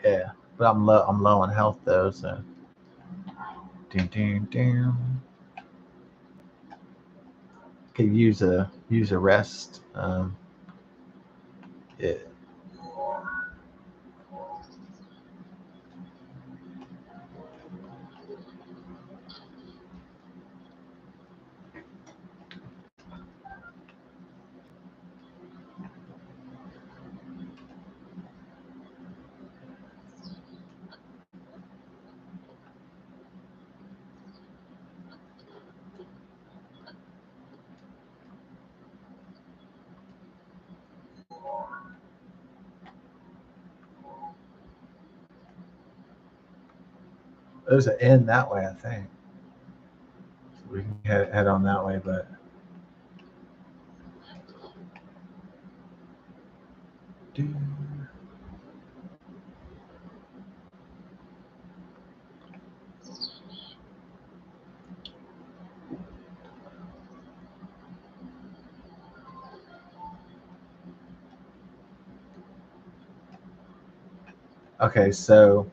Yeah, but I'm low on health though, so. Ding, ding, ding. Could use a rest. Yeah. There's an N that way, I think. So we can head on that way, but. Okay, so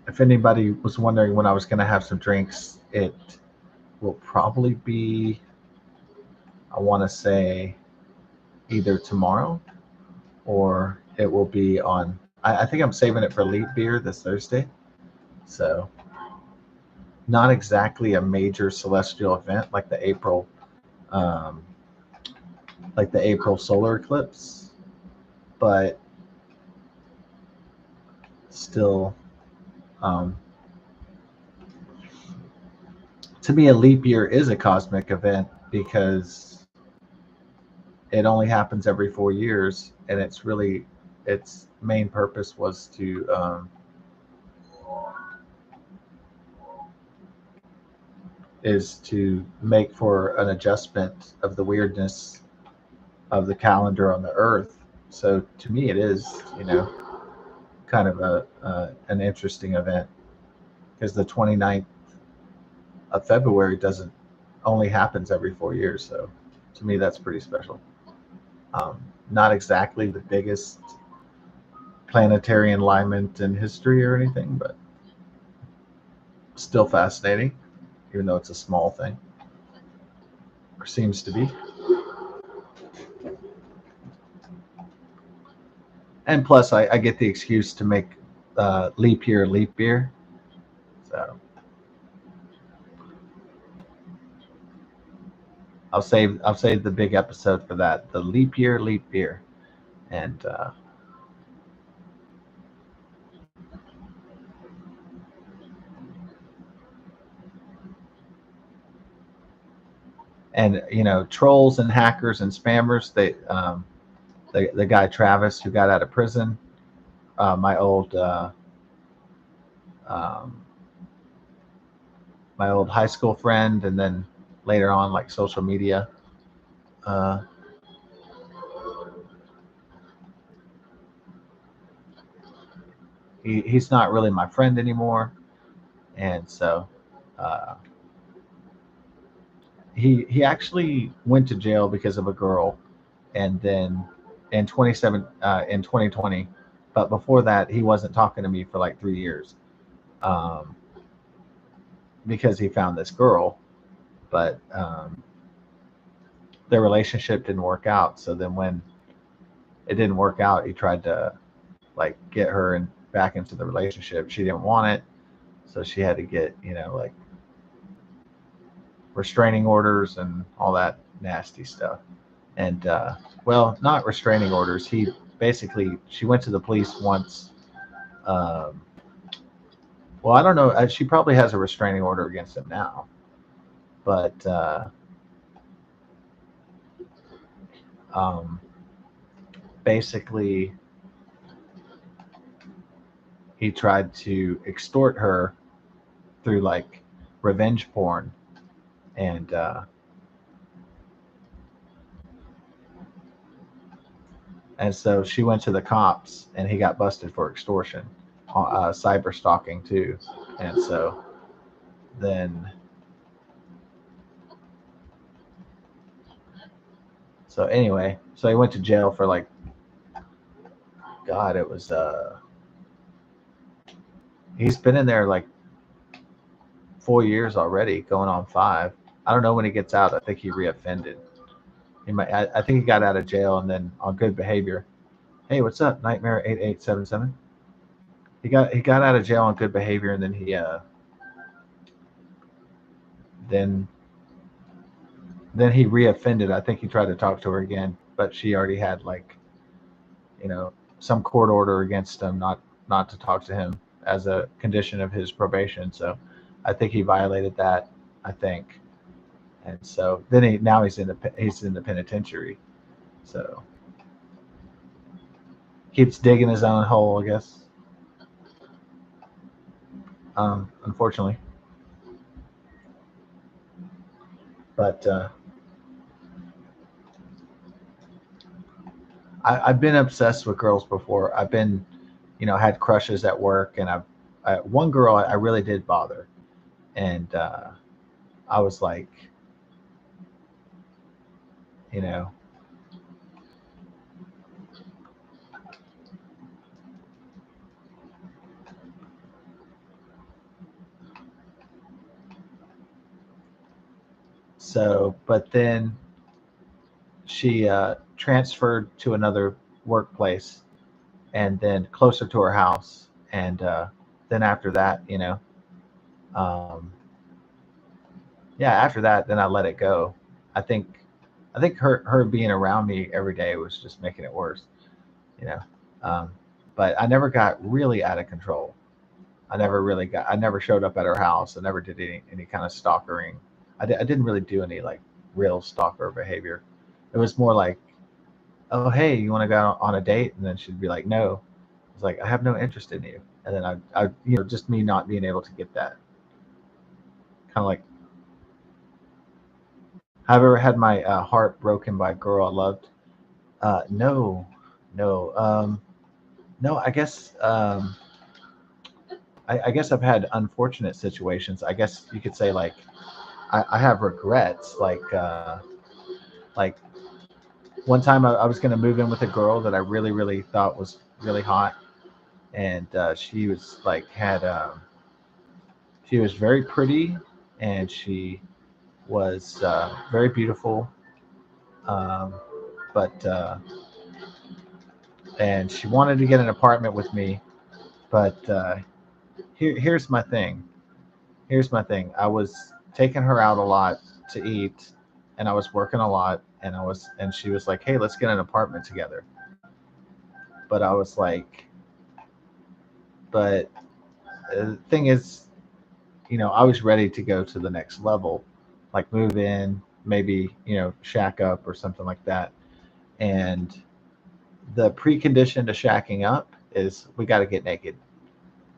if anybody was wondering when I was going to have some drinks, it will probably be, I want to say, either tomorrow or it will be on. I think I'm saving it for Leap Beer this Thursday. So, not exactly a major celestial event um, like the April solar eclipse, but still, um, to me, a leap year is a cosmic event because it only happens every 4 years, and it's really its main purpose was to is to make for an adjustment of the weirdness of the calendar on the Earth. So to me, it is kind of a an interesting event because the 29th of February doesn't only happens every 4 years. So to me, that's pretty special. Um, Not exactly the biggest planetary alignment in history or anything, but still fascinating, even though it's a small thing, or seems to be. And plus, I get the excuse to make leap year leap beer. So I'll save the big episode for that, the leap year leap beer, and trolls and hackers and spammers. The guy Travis who got out of prison, my old um, my old high school friend, and then later on like social media. Uh, he's not really my friend anymore, and so uh, he actually went to jail because of a girl, and then in 2020, but before that he wasn't talking to me for like 3 years, um, because he found this girl, but their relationship didn't work out. So then when it didn't work out, he tried to like get her and back into the relationship. She didn't want it, so she had to get like restraining orders and all that nasty stuff. And well, not restraining orders. He basically she went to the police once. Um, well, I don't know. She probably has a restraining order against him now, but um, basically he tried to extort her through like revenge porn, and so she went to the cops, and he got busted for extortion, cyber stalking too, and so then so anyway, so he went to jail for like God, it was he's been in there like 4 years already, going on 5. I don't know when he gets out. I think he reoffended. He might. I think he got out of jail and then on good behavior. Hey, what's up, Nightmare 8877? He got out of jail on good behavior, and then he then then he reoffended. I think he tried to talk to her again, but she already had like some court order against him not to talk to him as a condition of his probation. So I think he violated that. I think, and so then he's in the penitentiary. So keeps digging his own hole, I guess. unfortunately. But I've been obsessed with girls before. I've been, had crushes at work, and one girl I really did bother, and I was like, you know, so, but then she transferred to another workplace, and then closer to her house, and then after that, um, yeah, after that, then I let it go. I think, her being around me every day was just making it worse, you know. Um, but I never got really out of control. I never showed up at her house. I never did any kind of stalkering. I didn't really do any like real stalker behavior. It was more like, oh, hey, you want to go on a date? And then she'd be like, no. It's like, I have no interest in you. And then just me not being able to get that. Kind of like, have I ever had my heart broken by a girl I loved? No, no, no. I guess I've had unfortunate situations. I guess you could say like I have regrets. Like one time I was going to move in with a girl that I really really thought was really hot, and she was like had she was very pretty, and she was very beautiful, um, but and she wanted to get an apartment with me. But here's my thing. Here's my thing. I was taking her out a lot to eat, and I was working a lot, and she was like, "Hey, let's get an apartment together." But I was like, but the thing is, I was ready to go to the next level, like move in, maybe, shack up or something like that. And the precondition to shacking up is we got to get naked.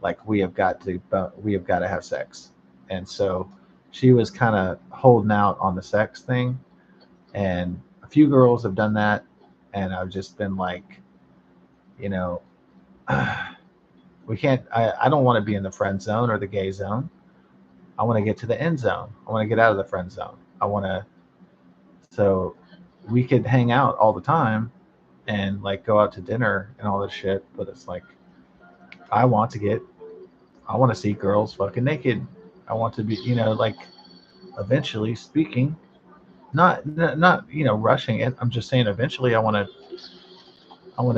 Like we have got to have sex. And so she was kind of holding out on the sex thing, and a few girls have done that, and I've just been like, you know, we can't. I don't want to be in the friend zone or the gay zone. I want to get to the end zone. I want to get out of the friend zone. I want to. So we could hang out all the time and like go out to dinner and all this shit, but it's like I want to get. I want to see girls fucking naked. I want to be, like eventually speaking, not rushing it. I'm just saying eventually I want to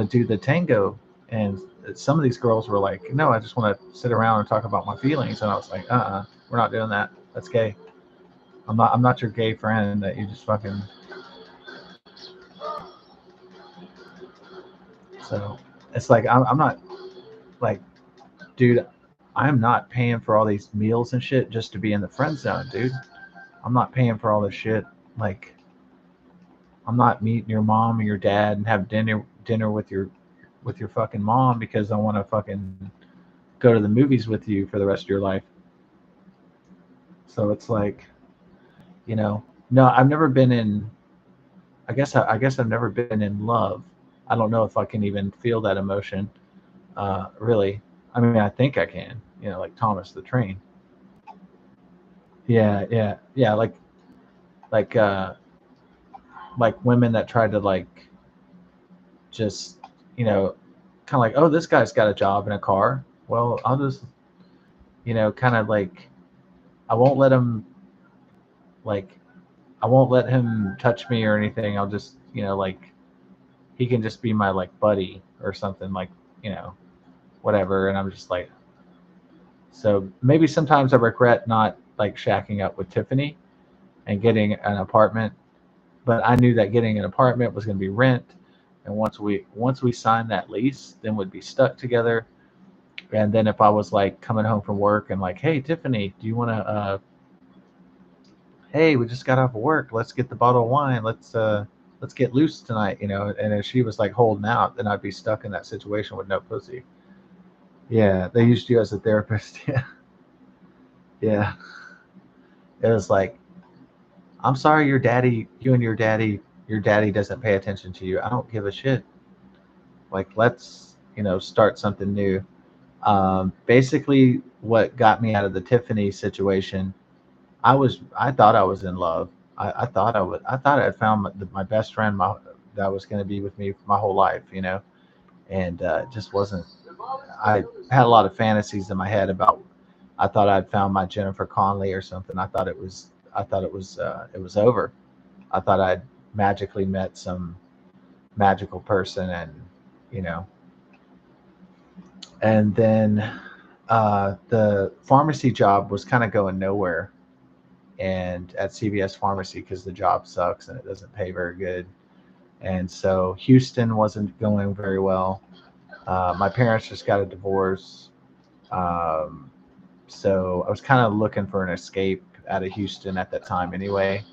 do the tango. And some of these girls were like, no, I just want to sit around and talk about my feelings. And I was like, we're not doing that. That's gay. I'm not your gay friend that you just fucking. So it's like I'm not like, dude, I'm not paying for all these meals and shit just to be in the friend zone, dude. I'm not paying for all this shit. Like, I'm not meeting your mom or your dad and have dinner with your fucking mom because I want to fucking go to the movies with you for the rest of your life. So it's like, no, I've never been in. I guess I've never been in love. I don't know if I can even feel that emotion. Really, I mean, I think I can. Like Thomas the Train. Yeah, yeah, yeah. Like, like women that try to like just, you know, kind of like, oh, this guy's got a job and a car. Well, I'll just, kind of like, I won't let him like, I won't let him touch me or anything. I'll just, like, he can just be my like buddy or something like, you know, whatever. And I'm just like, so maybe sometimes I regret not like shacking up with Tiffany and getting an apartment, but I knew that getting an apartment was going to be rent, and once we signed that lease, then we'd be stuck together. And then if I was like coming home from work and like, hey Tiffany, do you want to? Hey, we just got off of work. Let's get the bottle of wine. Let's get loose tonight. And if she was like holding out, then I'd be stuck in that situation with no pussy. Yeah, they used you as a therapist. Yeah. Yeah, it was like, I'm sorry, your daddy doesn't pay attention to you. I don't give a shit. Like, let's, start something new. Basically, what got me out of the Tiffany situation, I thought I was in love. I thought I had found my best friend, that was going to be with me for my whole life, and it just wasn't. I had a lot of fantasies in my head about. I thought I'd found my Jennifer Connelly or something. It was over. I thought I'd magically met some magical person, you know, and then the pharmacy job was kind of going nowhere, and at CVS Pharmacy, because the job sucks and it doesn't pay very good. And so Houston wasn't going very well. My parents just got a divorce. Um, so I was kind of looking for an escape out of Houston at that time anyway.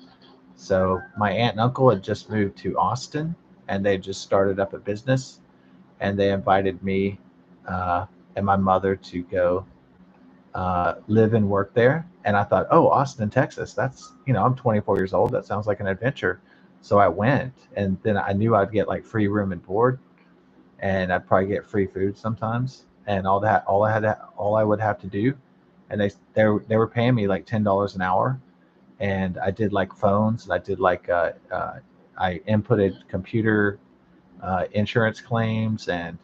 So my aunt and uncle had just moved to Austin, and they just started up a business, and they invited me uh, and my mother to go live and work there. And I thought, oh, Austin, Texas. That's, I'm 24 years old. That sounds like an adventure. So I went, and then I knew I'd get like free room and board, and I'd probably get free food sometimes, and all I would have to do, and they were paying me like $10 an hour, and I did like phones, and I did like I inputted computer insurance claims, and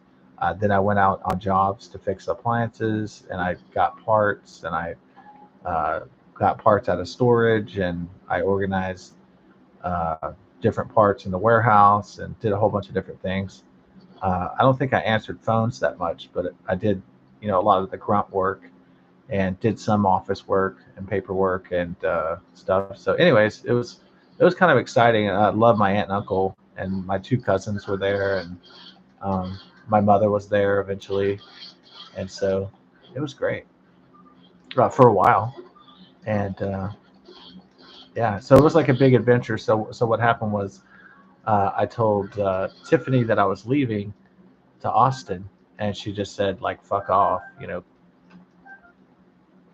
then I went out on jobs to fix appliances, and I got parts, and I uh, got parts out of storage, and I organized uh, different parts in the warehouse, and did a whole bunch of different things. I don't think I answered phones that much, but I did, a lot of the grunt work, and did some office work and paperwork and stuff. So, anyways, it was kind of exciting. And I love my aunt and uncle, and my two cousins were there, and um, my mother was there eventually, and so it was great for a while. And yeah, so it was like a big adventure. So what happened was I told Tiffany that I was leaving to Austin, and she just said like "fuck off,"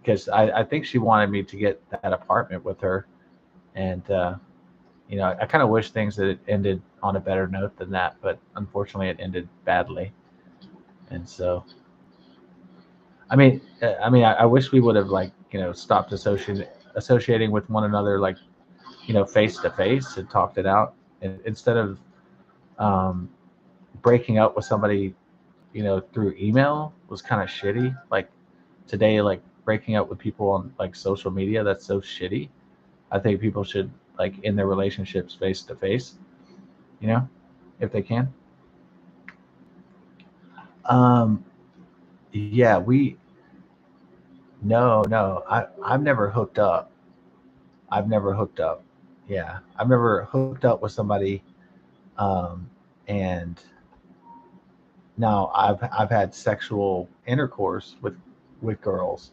because I think she wanted me to get that apartment with her, and I kind of wish things had ended on a better note than that, but unfortunately, it ended badly. And so, I wish we would have like stopped associating with one another, like face to face, and talked it out, and instead of um, breaking up with somebody through email was kind of shitty. Like today, like breaking up with people on like social media, that's so shitty. I think people should like in their relationships face to face, you know, if they can. Um, yeah, no, I've never hooked up. I've never hooked up. Yeah, I've never hooked up with somebody. Um, and now I've had sexual intercourse with girls,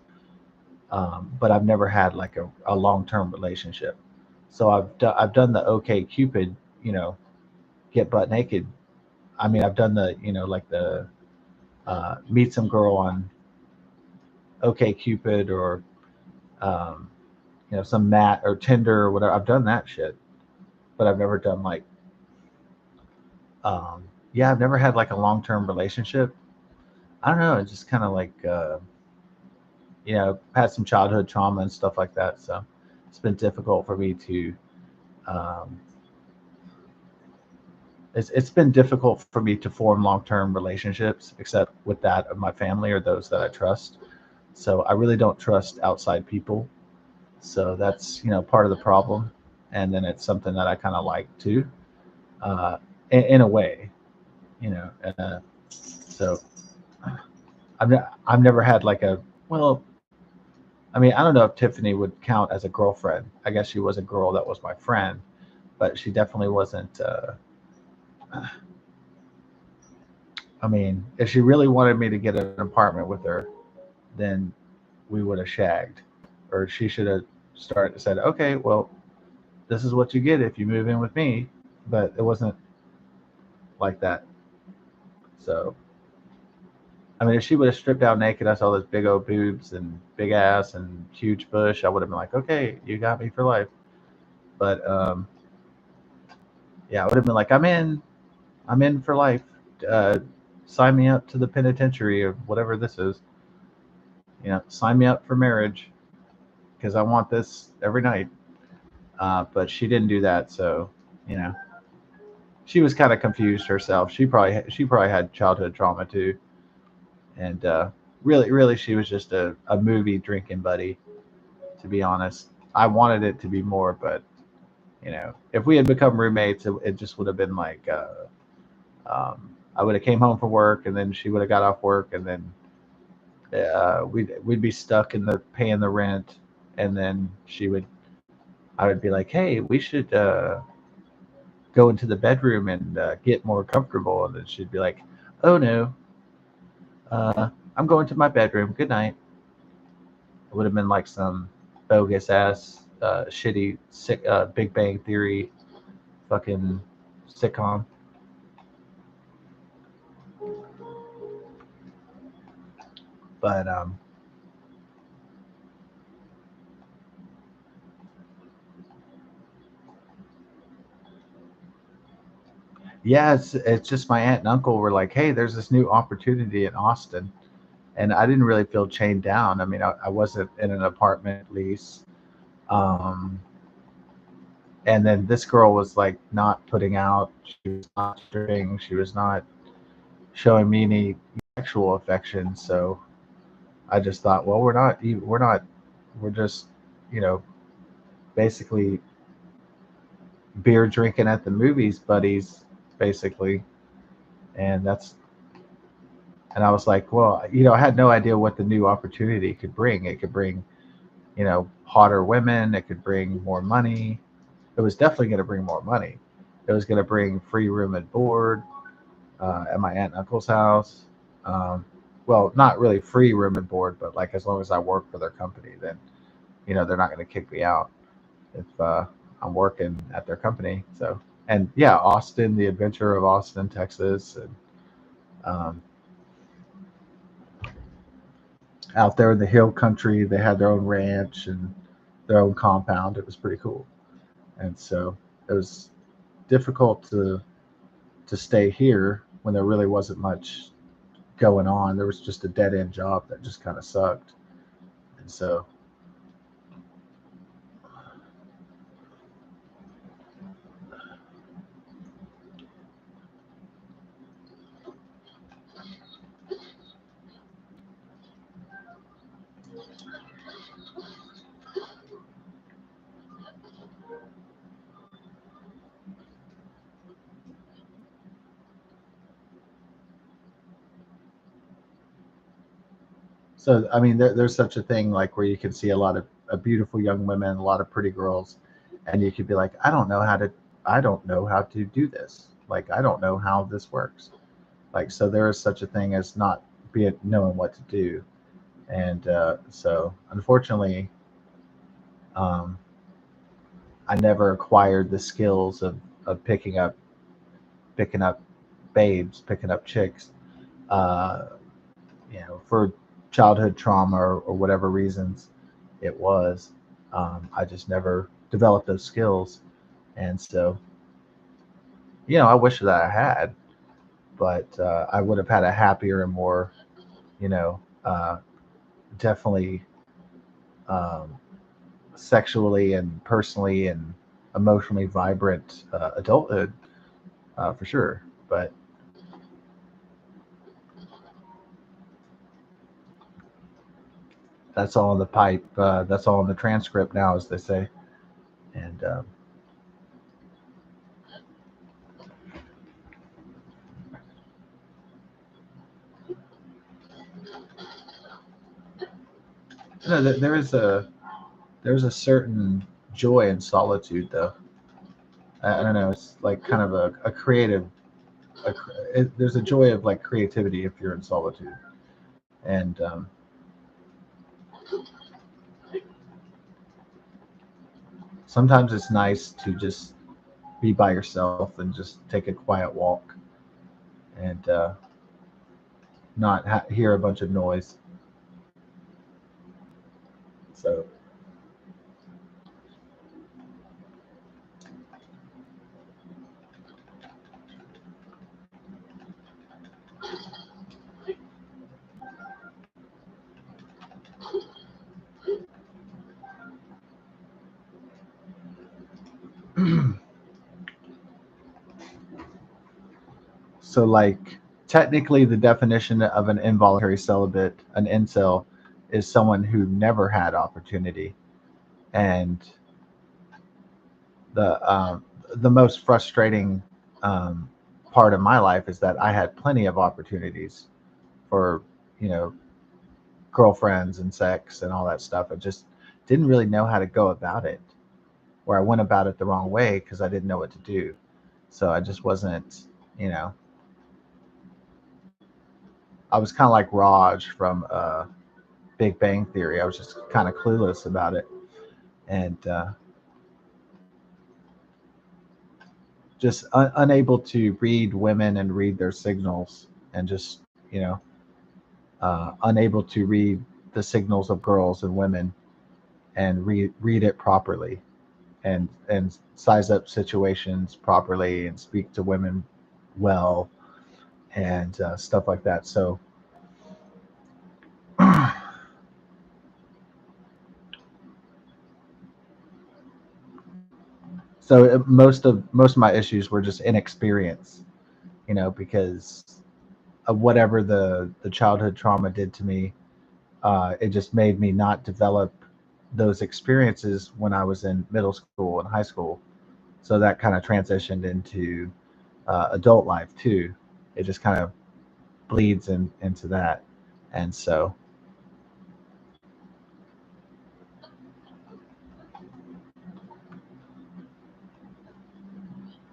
but I've never had like a long term relationship. So I've done the OK Cupid, get butt naked. I've done the like the meet some girl on OK Cupid, or um, some Mat or Tinder or whatever. I've done that shit, but I've never done like yeah, I've never had like a long term relationship. I don't know. It's just kind of like had some childhood trauma and stuff like that. So it's been difficult for me to. Um, it's been difficult for me to form long term relationships, except with that of my family or those that I trust. So I really don't trust outside people. So that's part of the problem, and then it's something that I kind of like too, uh, in a way, you know. So I've never had like a well. I don't know if Tiffany would count as a girlfriend. I guess she was a girl that was my friend, but she definitely wasn't. If she really wanted me to get an apartment with her, then we would have shagged, or she should have said, okay, well, this is what you get if you move in with me. But it wasn't like that. So I mean, if she would have stripped down naked, I saw those big old boobs and big ass and huge bush, I would have been like, okay, you got me for life. But yeah, I would have been like, I'm in for life. Uh, Sign me up to the penitentiary or whatever this is. Sign me up for marriage because I want this every night. But she didn't do that, so you know, she was kind of confused herself. She probably had childhood trauma too, and really, she was just a movie drinking buddy. To be honest, I wanted it to be more, but if we had become roommates, it just would have been like I would have came home from work, and then she would have got off work, and then we'd be stuck in the paying the rent, and then I would be like, hey, we should go into the bedroom and get more comfortable, and then she'd be like, oh no, I'm going to my bedroom. Good night. It would have been like some bogus ass, shitty, sick, Big Bang Theory, fucking sitcom. But yeah, it's just my aunt and uncle were like, hey, there's this new opportunity in Austin, and I didn't really feel chained down. I mean, I wasn't in an apartment lease. Um, and then this girl was like not putting out. She was not stripping. She was not showing me any sexual affection. So I just thought, well, we're just, you know, basically beer drinking at the movies, buddies, basically. And and I was like, well, I had no idea what the new opportunity could bring. It could bring, hotter women. It could bring more money. It was definitely going to bring more money. It was going to bring free room and board at my aunt and uncle's house. Um, well, not really free room and board, but like as long as I work for their company, then they're not going to kick me out if I'm working at their company. So, and yeah, Austin, the adventure of Austin, Texas, and um, out there in the hill country, they had their own ranch and their own compound. It was pretty cool, and so it was difficult to stay here when there really wasn't much going on. There was just a dead end job that just kind of sucked, and so I mean, there's such a thing like where you can see a lot of beautiful young women, a lot of pretty girls, and you could be like, I don't know how to do this. Like, I don't know how this works. Like, so there is such a thing as not being knowing what to do, and so unfortunately, um, I never acquired the skills of picking up babes, picking up chicks. Uh, for childhood trauma or whatever reasons it was. I just never developed those skills. And so, I wish that I had, but I would have had a happier and more, you know, uh, definitely um, sexually and personally and emotionally vibrant adulthood for sure. But that's all in the pipe. That's all in the transcript now, as they say. And there's a certain joy in solitude, though. I don't know. It's like kind of a creative. There's a joy of like creativity if you're in solitude, and sometimes it's nice to just be by yourself and just take a quiet walk. And not hear a bunch of noise. So so like technically the definition of an involuntary celibate, an incel, is someone who never had opportunity. And the most frustrating um, part of my life is that I had plenty of opportunities for, you know, girlfriends and sex and all that stuff. I just didn't really know how to go about it, or I went about it the wrong way because I didn't know what to do. So I just wasn't, you know, I was kind of like Raj from Big Bang Theory. I was just kind of clueless about it, and just unable to read women and read their signals, and just, you know, unable to read the signals of girls and women and read it properly, and size up situations properly and speak to women well, and stuff like that. So most of my issues were just inexperience, you know, because of whatever the childhood trauma did to me. It just made me not develop those experiences when I was in middle school and high school. So that kind of transitioned into adult life too. It just kind of bleeds into that. And so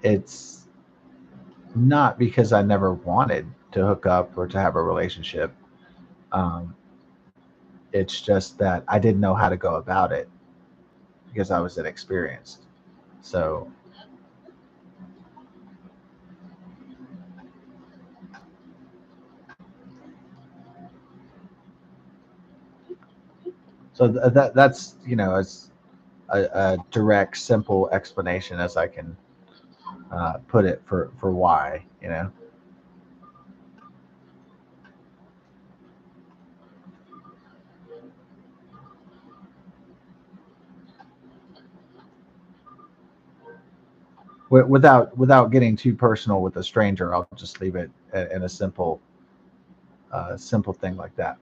it's not because I never wanted to hook up or to have a relationship. Um, it's just that I didn't know how to go about it because I was inexperienced. So, that's, you know, as a direct, simple explanation as I can put it for why, you know. Without getting too personal with a stranger, I'll just leave it in a simple thing like that.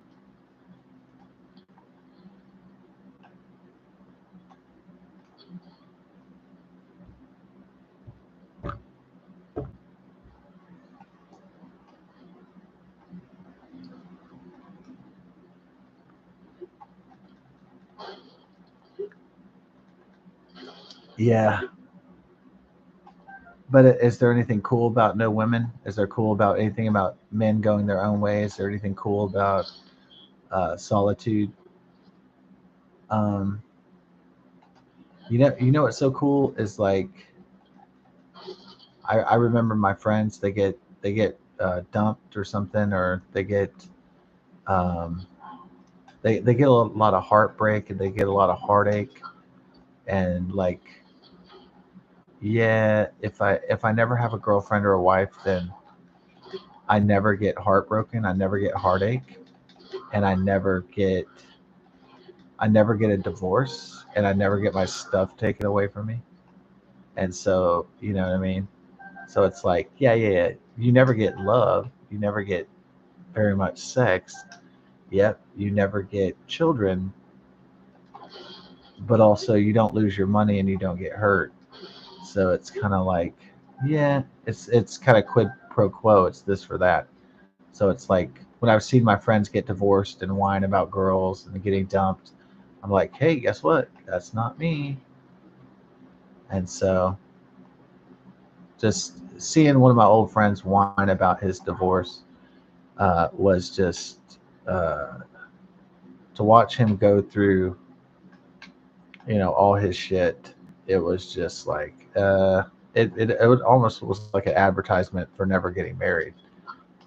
Yeah, but is there anything cool about no women? Is there cool about anything about men going their own way? Is there anything cool about solitude? Um, you know what's so cool is like I remember my friends, they get dumped or something, or um, they get a lot of heartbreak and they get a lot of heartache, and like, yeah, if I never have a girlfriend or a wife, then I never get heartbroken, I never get heartache, and I never get a divorce, and I never get my stuff taken away from me. And so, you know what I mean? So it's like, yeah, yeah, yeah. You never get love, you never get very much sex. Yep, you never get children, but also you don't lose your money and you don't get hurt. So it's kind of like, yeah, it's kind of quid pro quo. It's this for that. So it's like when I've seen my friends get divorced and whine about girls and getting dumped, I'm like, hey, guess what? That's not me. And so just seeing one of my old friends whine about his divorce was just to watch him go through, you know, all his shit. It was just like it almost was like an advertisement for never getting married.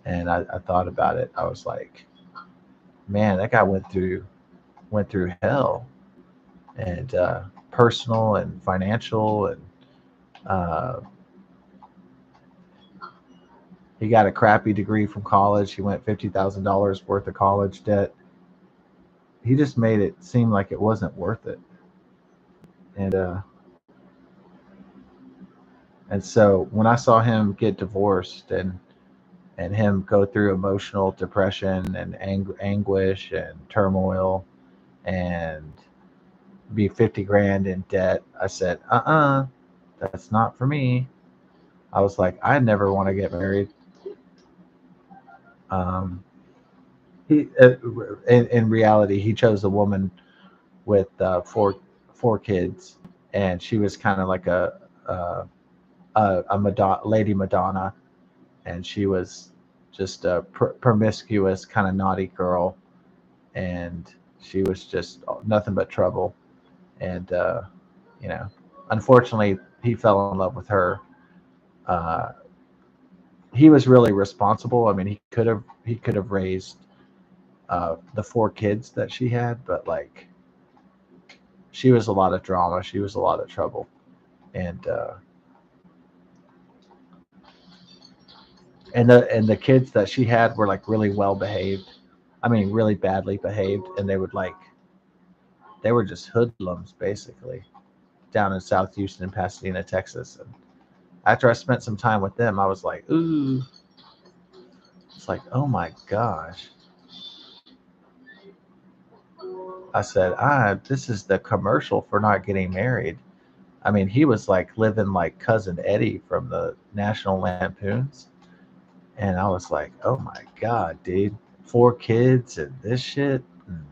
And I thought about it. I was like, man, that guy went through hell, and personal and financial, and uh, he got a crappy degree from college. He went $50,000 worth of college debt. He just made it seem like it wasn't worth it, and and so when I saw him get divorced and him go through emotional depression and anguish and turmoil and be 50 grand in debt, I said, that's not for me. I was like, I never want to get married. Um, he, in reality, he chose a woman with four kids, and she was kind of like Lady Madonna, and she was just a promiscuous kind of naughty girl, and she was just nothing but trouble. And you know, unfortunately, he fell in love with her. Uh, he was really responsible. I mean, he could have raised the four kids that she had, but like she was a lot of drama. She was a lot of trouble, and the kids that she had were like really well behaved. I mean, really badly behaved, and they were just hoodlums basically down in South Houston and Pasadena, Texas. And after I spent some time with them, I was like, ooh, it's like, oh my gosh. I said, this is the commercial for not getting married. I mean, he was like living like Cousin Eddie from the National Lampoons. And I was like, oh my God, dude. Four kids and this shit, and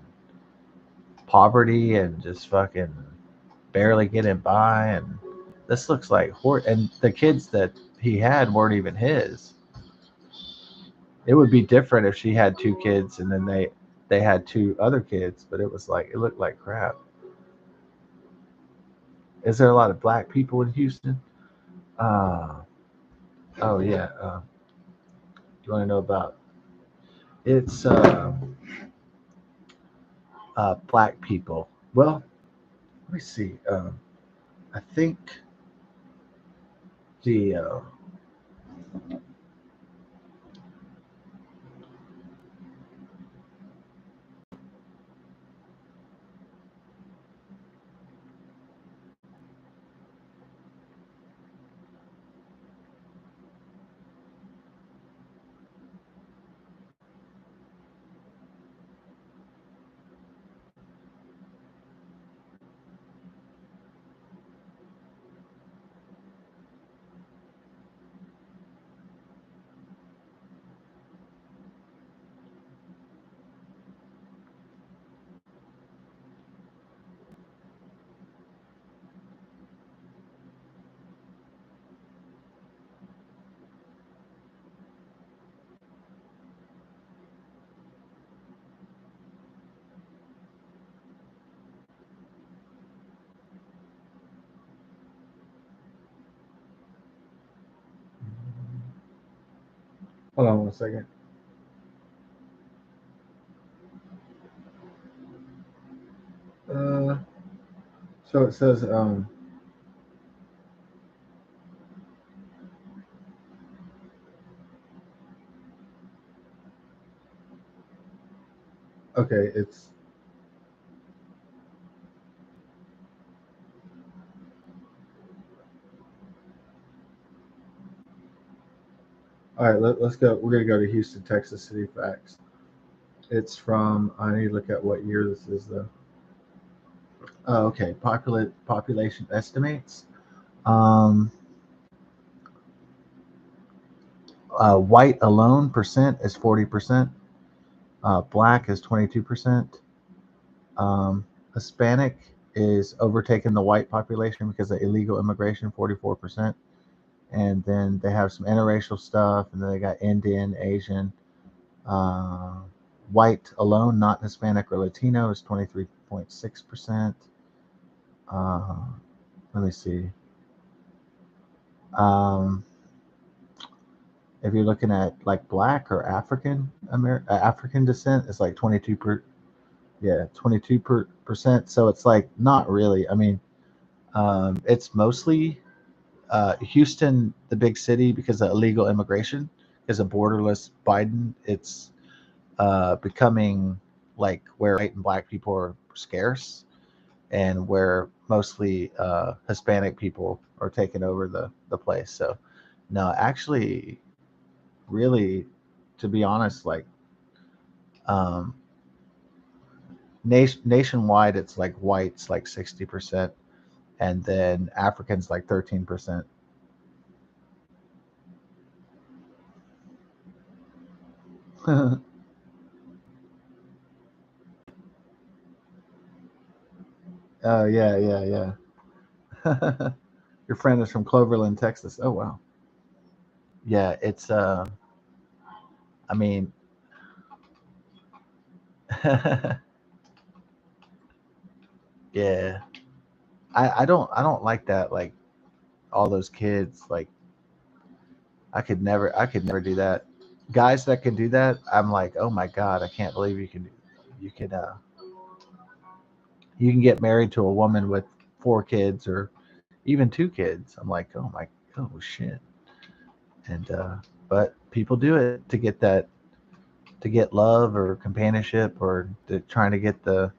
poverty, and just fucking barely getting by. And this looks like and the kids that he had weren't even his. It would be different if she had two kids and then they had two other kids, but it was like it looked like crap. Is there a lot of black people in Houston? Uh, oh yeah. Do you want to know about? It's black people. Well, let me see. I think the hold on one second. Uh, so it says okay. It's all right. Let's go. We're gonna go to Houston, Texas City Facts. It's from. I need to look at what year this is though. Oh, okay. Population estimates. Um, White alone percent is 40%. Black is 22%. Hispanic is overtaking the white population because of illegal immigration, 44%. And then they have some interracial stuff, and then they got Indian, Asian. Uh, White alone, not Hispanic or Latino, is 23.6%. Uh, Let me see. Um, If you're looking at like black or African descent, it's like 22%. So it's like not really. I mean, it's mostly Houston, the big city, because of illegal immigration, because of borderless Biden. It's becoming like where white and black people are scarce, and where mostly Hispanic people are taking over the place. So, no, actually, really, to be honest, like um, nationwide, it's like whites like 60%, and then Africans like 13%. Oh yeah, yeah, yeah. Your friend is from Cloverland, Texas. Oh wow. Yeah, it's I mean, yeah. I don't like that. Like all those kids. Like I could never do that. Guys that can do that, I'm like, oh my god, I can't believe you can you can get married to a woman with 4 kids or even 2 kids. I'm like, oh shit. And but people do it to get that, to get love or companionship, or to trying to get the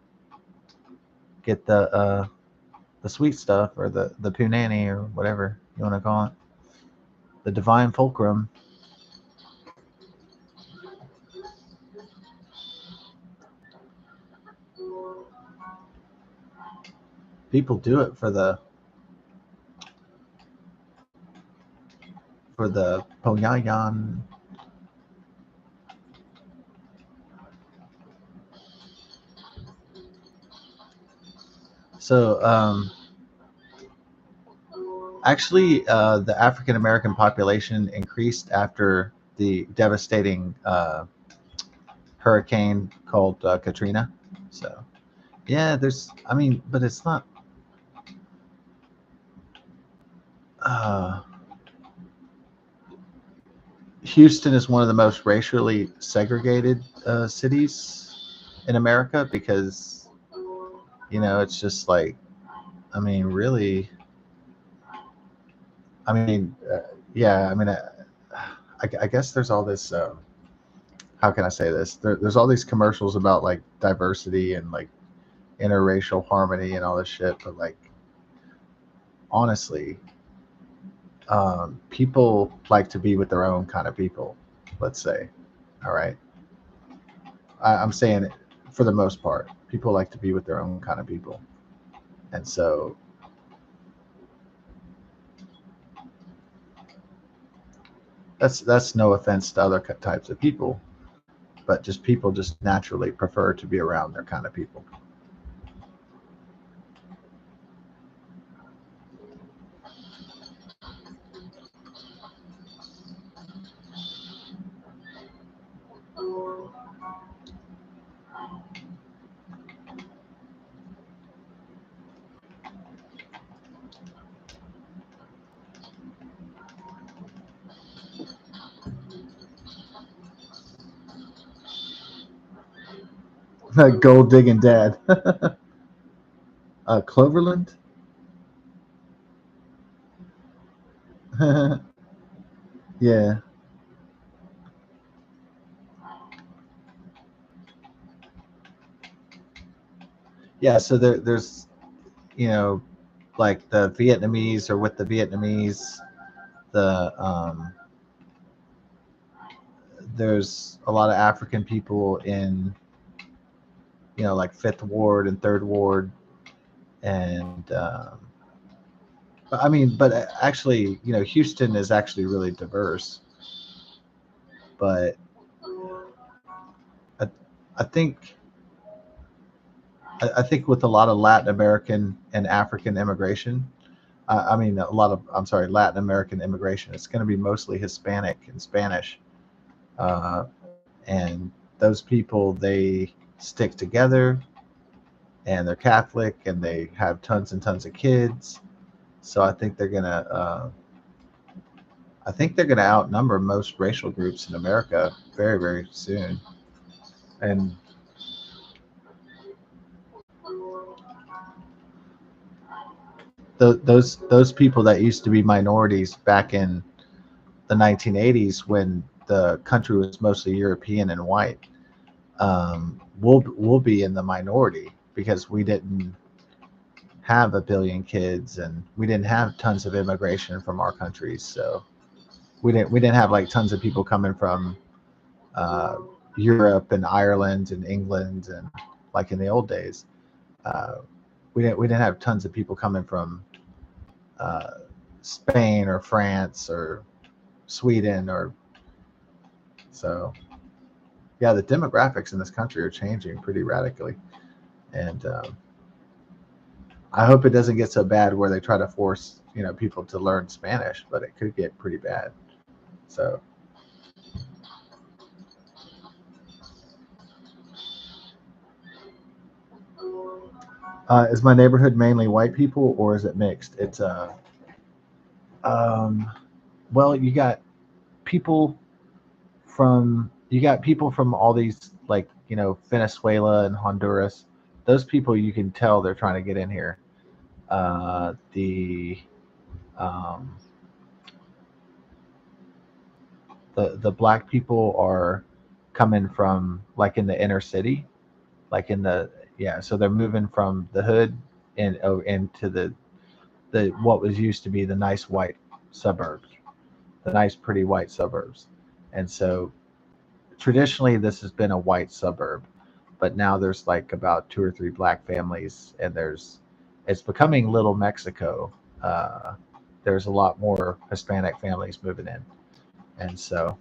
sweet stuff, or the punani, or whatever you want to call it, the divine fulcrum. People do it for the ponyayan. So actually, the African American population increased after the devastating hurricane called Katrina. So yeah, there's, I mean, but it's not. Uh, Houston is one of the most racially segregated cities in America, because it's just like, I mean, really, I mean, yeah, I mean, I guess there's all this. How can I say this? There's all these commercials about like diversity and like interracial harmony and all this shit, but like honestly, people like to be with their own kind of people. Let's say, all right. I'm saying it for the most part. People like to be with their own kind of people, and so that's no offense to other types of people, but just people just naturally prefer to be around their kind of people. Gold digging dad. Cloverland. Yeah, yeah. So there's, you know, like the Vietnamese are with the Vietnamese. The There's a lot of African people in, like Fifth Ward and Third Ward, and but I mean, but actually, Houston is actually really diverse. But I, I think I think with a lot of Latin American and African immigration, I mean a lot of, I'm sorry, Latin American immigration, it's going to be mostly Hispanic and Spanish, uh, and those people, they stick together, and they're Catholic, and they have tons and tons of kids. So I think they're gonna. I think they're going to outnumber most racial groups in America very, very soon. And those people that used to be minorities back in the 1980s, when the country was mostly European and white, will be in the minority because we didn't have a billion kids and we didn't have tons of immigration from our countries. So we didn't have like tons of people coming from uh, Europe and Ireland and England and like in the old days. Uh, we didn't have tons of people coming from uh, Spain or France or Sweden or so. Yeah, the demographics in this country are changing pretty radically, and I hope it doesn't get so bad where they try to force people to learn Spanish, but it could get pretty bad. So is my neighborhood mainly white people or is it mixed? It's um, well, people you got people from all these like Venezuela and Honduras. Those people you can tell they're trying to get in here. The um, the black people are coming from like in the inner city, like in the yeah. So they're moving from the hood and into the what was used to be the nice white suburbs, the nice pretty white suburbs, and so traditionally this has been a white suburb, but now there's like about two or three black families, and it's becoming Little Mexico. Uh, there's a lot more Hispanic families moving in, and so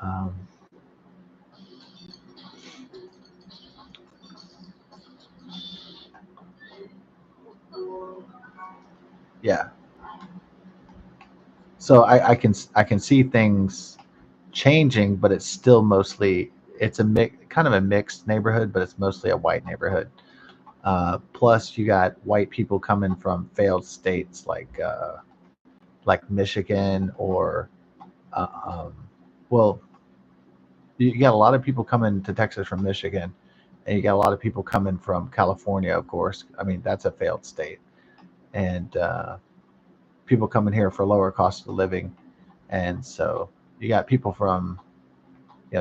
um, yeah. So I can see things changing, but it's still mostly it's kind of a mixed neighborhood, but it's mostly a white neighborhood. Plus, you got white people coming from failed states like Michigan or uh, um, well, you got a lot of people coming to Texas from Michigan, and you got a lot of people coming from California. Of course, I mean that's a failed state, and people coming here for lower cost of living, and so you got people from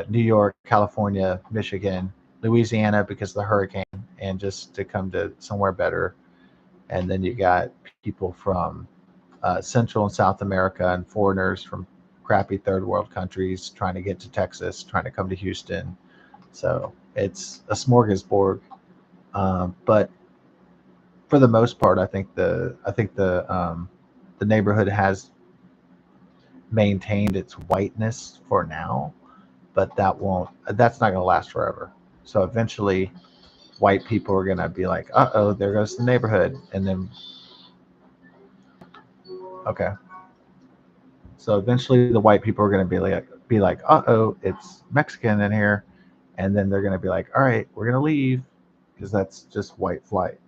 New York, California, Michigan, Louisiana because of the hurricane, and just to come to somewhere better. And then you got people from Central and South America and foreigners from crappy third world countries trying to get to Texas, trying to come to Houston. So it's a smorgasbord. But for the most part, I think the neighborhood has maintained its whiteness for now, but that's not going to last forever. So eventually, white people are going to be like, "Uh oh, there goes the neighborhood," and then okay, so eventually the white people are going to be like, "Uh oh, it's Mexican in here," and then they're going to be like, "All right, we're going to leave," because that's just white flight.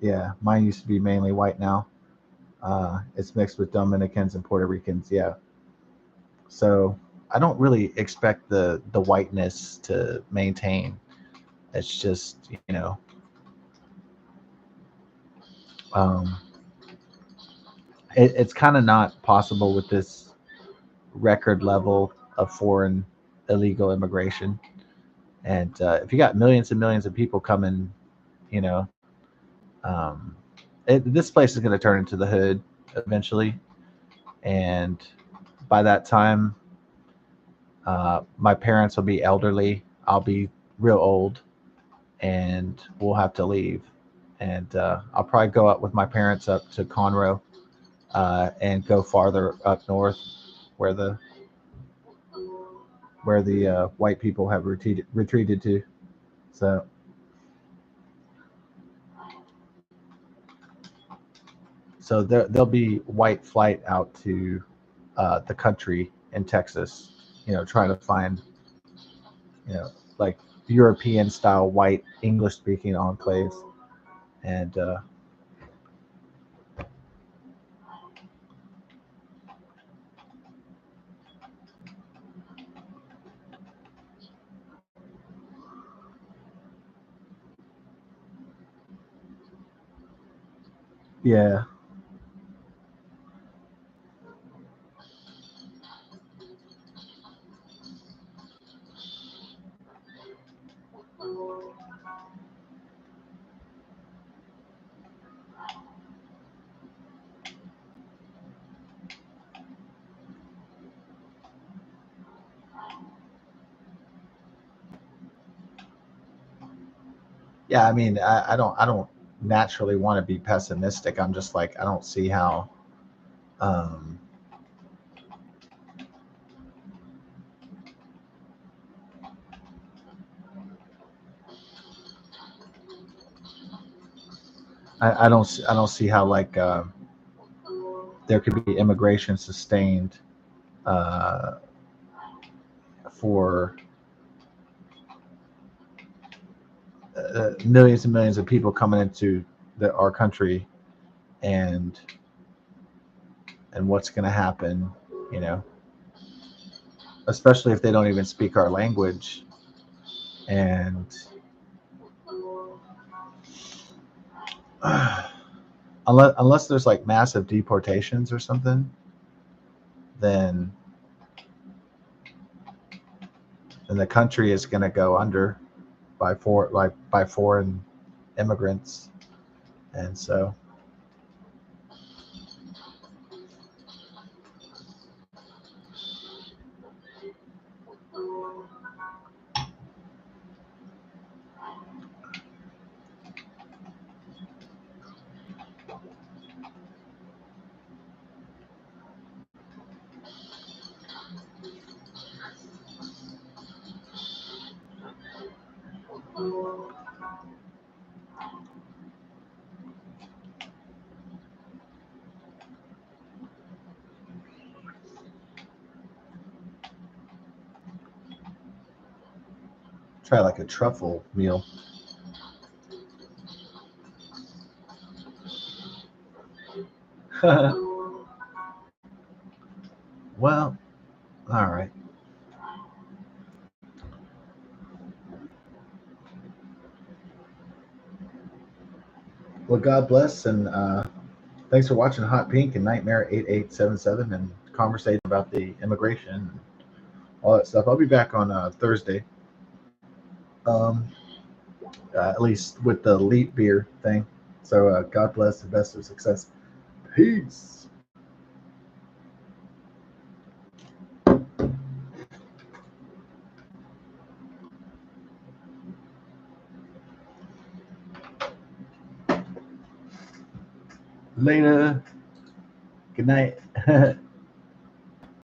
Yeah, mine used to be mainly white now. It's mixed with Dominicans and Puerto Ricans. Yeah, so I don't really expect the whiteness to maintain. It's just um, it's kind of not possible with this record level of foreign illegal immigration. And if you got millions and millions of people coming, you know, um, this place is going to turn into the hood eventually. And by that time, my parents will be elderly. I'll be real old, and we'll have to leave. And I'll probably go up with my parents up to Conroe and go farther up north, where the white people have retreated to. So there'll be white flight out to the country in Texas, trying to find, you know, like European style white English speaking enclaves. And yeah, yeah. I mean, I don't naturally want to be pessimistic. I'm just like, I don't see how. Um, I don't see how like there could be immigration sustained uh, for millions and millions of people coming into our country, and what's going to happen, you know, especially if they don't even speak our language, and unless there's like massive deportations or something, then the country is going to go under by foreign immigrants, and so try like a truffle meal. Well, all right. Well, God bless, and thanks for watching Hot Pink and Nightmare 8877 and conversating about the immigration and all that stuff. I'll be back on Thursday, um, at least with the elite beer thing. So God bless, and best of success. Peace. Later. Good night.